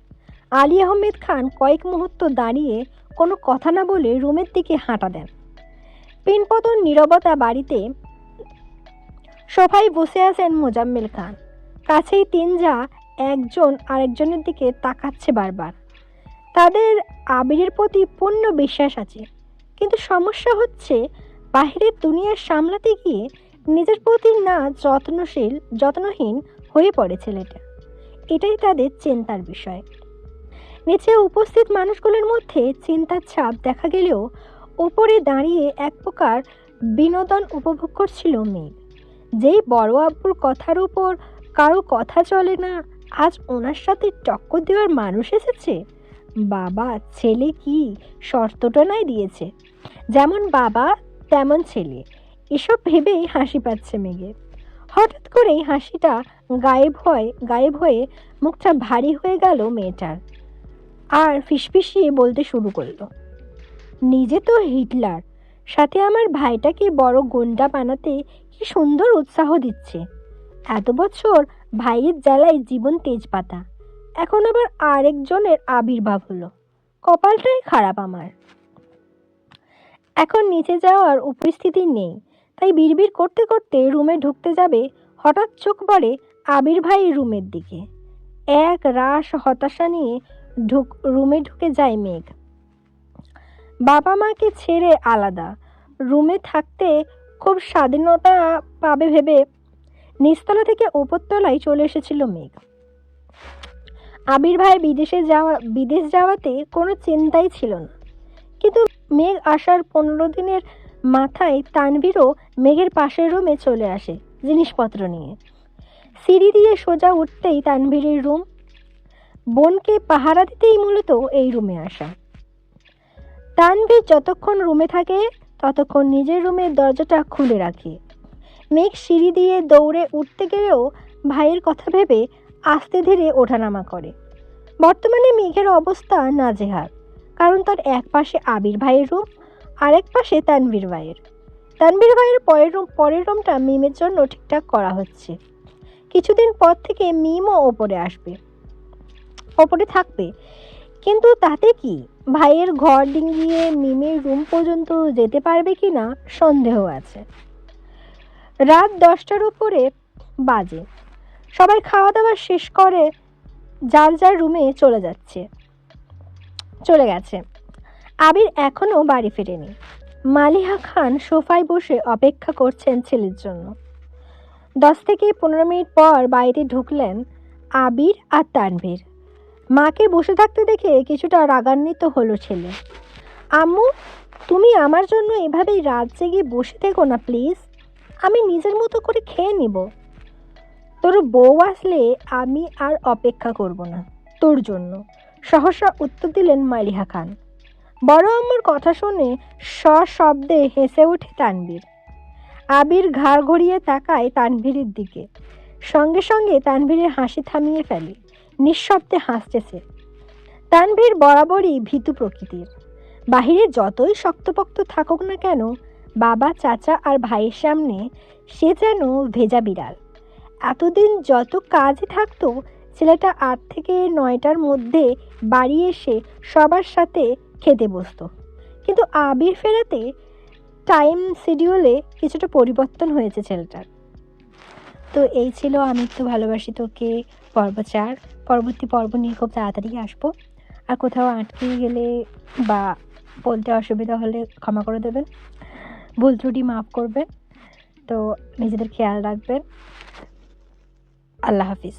আলী আহমেদ খান কয়েক মুহূর্ত দাঁড়িয়ে কোনো কথা না বলে রুমের দিকে হাঁটা দেন। পিনপতন নীরবতা বাড়িতে। সোফায় বসে আছেন মোজাম্মেল খান। কাছেই 3 যা একজন আরেকজনের দিকে তাকাচ্ছে বারবার। তাদের আবিরের প্রতি পূর্ণ বিশ্বাস আছে, কিন্তু সমস্যা হচ্ছে বাহিরের দুনিয়া সামলাতে গিয়ে নিজের প্রতি না যত্নহীন হয়ে পড়ে ছেলেটা। এটাই তাদের চিন্তার বিষয়। নিচে উপস্থিত মানুষগুলোর মধ্যে চিন্তার ছাপ দেখা গেলেও উপরে দাঁড়িয়ে এক প্রকার বিনোদন উপভোগ করছিল মেঘ। যেই বড় আব্বুর কথার উপর কারো কথা চলে না, আজ ওনার সাথে টক্কর দেওয়ার মানুষ এসেছে। বাবা ছেলে কি শর্তটা নাই দিয়েছে, যেমন বাবা তেমন ছেলে। এসব ভেবেই হাসি পাচ্ছে মেঘের। হঠাৎ করেই হাসিটা গায়েব হয়ে মুখটা ভারী হয়ে গেল মেয়েটার, আর ফিসফিসিয়ে বলতে শুরু করলো, নিজে তো হিটলার, সাথে আমার ভাইটাকে বড় গুন্ডা বানাতে কি সুন্দর উৎসাহ দিচ্ছে। এত বছর ভাইয়ের জ্বালায় জীবন তেজপাতা, এখন আবার আরেকজনের আবির্ভাব হলো। কপালটাই খারাপ আমার। এখন নিচে যাওয়ার উপস্থিতি নেই, তাই বিড়বিড় করতে করতে রুমে ঢুকতে যাবে, হঠাৎ চোখ পড়ে আবির ভাই রুমের দিকে। এক রাশ হতাশা নিয়ে রুমে ঢুকে যায় মেঘ। বাবা মাকে ছেড়ে আলাদা রুমে থাকতে খুব স্বাধীনতা পাবে ভেবে নিচতলা থেকে ওপরতলায় চলে এসেছিল মেঘ। আবির ভাই বিদেশ যাওয়াতে কোনো চিন্তাই ছিল না, কিন্তু মেঘ আসার 15 দিনের মাথায় তানভীরও মেঘের পাশের রুমে চলে আসে জিনিসপত্র নিয়ে। সিঁড়ি দিয়ে সোজা উঠতেই তানভীরের রুম। বোনকে পাহারা দিতেই মূলত এই রুমে আসা। তানভীর যতক্ষণ রুমে থাকে ততক্ষণ নিজের রুমের দরজাটা খুলে রাখে। মেঘ সিঁড়ি দিয়ে দৌড়ে উঠতে গেলেও ভাইয়ের কথা ভেবে আস্তে ধীরে ওঠানামা করে। বর্তমানে মেঘের অবস্থা নাজেহাল, কারণ তার এক পাশে আবির ভাইয়ের রুম, আরেক পাশে তানভীর ভাইয়ের। তানভীর ভাইয়ের পরের রুমটা মিমের জন্য ঠিকঠাক করা হচ্ছে। কিছুদিন পর থেকে মিমও ওপরে থাকবে, কিন্তু তাতে কি ভাইয়ের ঘর ডিঙ্গিয়ে মিমের রুম পর্যন্ত যেতে পারবে কিনা সন্দেহ আছে। রাত 10টার উপরে বাজে। সবাই খাওয়া দাওয়া শেষ করে যার যার রুমে চলে গেছে। আবির এখনো বাড়ি ফেরেনি। মালিহা খান সোফায় বসে অপেক্ষা করছেন ছেলের জন্য। 10 থেকে 15 মিনিট পর বাড়িতে ঢুকলেন আবির আর তানভীর। মাকে বসে থাকতে দেখে কিছুটা রাগান্বিত হলো ছেলে। আম্মু, তুমি আমার জন্য এভাবেই রাত জেগে বসে থেকো না প্লিজ, আমি নিজের মতো করে খেয়ে নিব। তোর বউ আসলে আমি আর অপেক্ষা করব না তোর জন্য, সহসা উত্তর দিলেন মালিহা খান। বড় আম্মুর কথা শুনে সশব্দে হেসে ওঠে তানভীর। আবির ঘাড় ঘুরিয়ে তাকায় তানভীরের দিকে, সঙ্গে সঙ্গে তানভীরের হাসি থামিয়ে ফেলে। নিঃশব্দে হাসতেছে। তানভীর বরাবরই ভীতু প্রকৃতির। বাহিরে যতই শক্তপোক্ত থাকুক না কেন, বাবা, চাচা আর ভাইয়ের সামনে সে যেন ভেজা বিড়াল। এতদিন যত কাজই থাকতো, ছেলেটা 8 থেকে 9টার মধ্যে বাড়ি এসে সবার সাথে খেতে বসতো। কিন্তু আবির ফেরাতে টাইম শিডিউলে কিছুটা পরিবর্তন হয়েছে ছেলেটার। তো এই ছিল আমি তো ভালোবাসি তোকে পর্ব 4। পরবর্তী পর্ব নিয়ে খুব তাড়াতাড়ি আসবো। আর কোথাও আটকে গেলে বা বলতে অসুবিধা হলে ক্ষমা করে দেবেন, ভুল ত্রুটি মাফ করবেন। তো নিজেদের খেয়াল রাখবেন। আল্লাহ হাফিজ।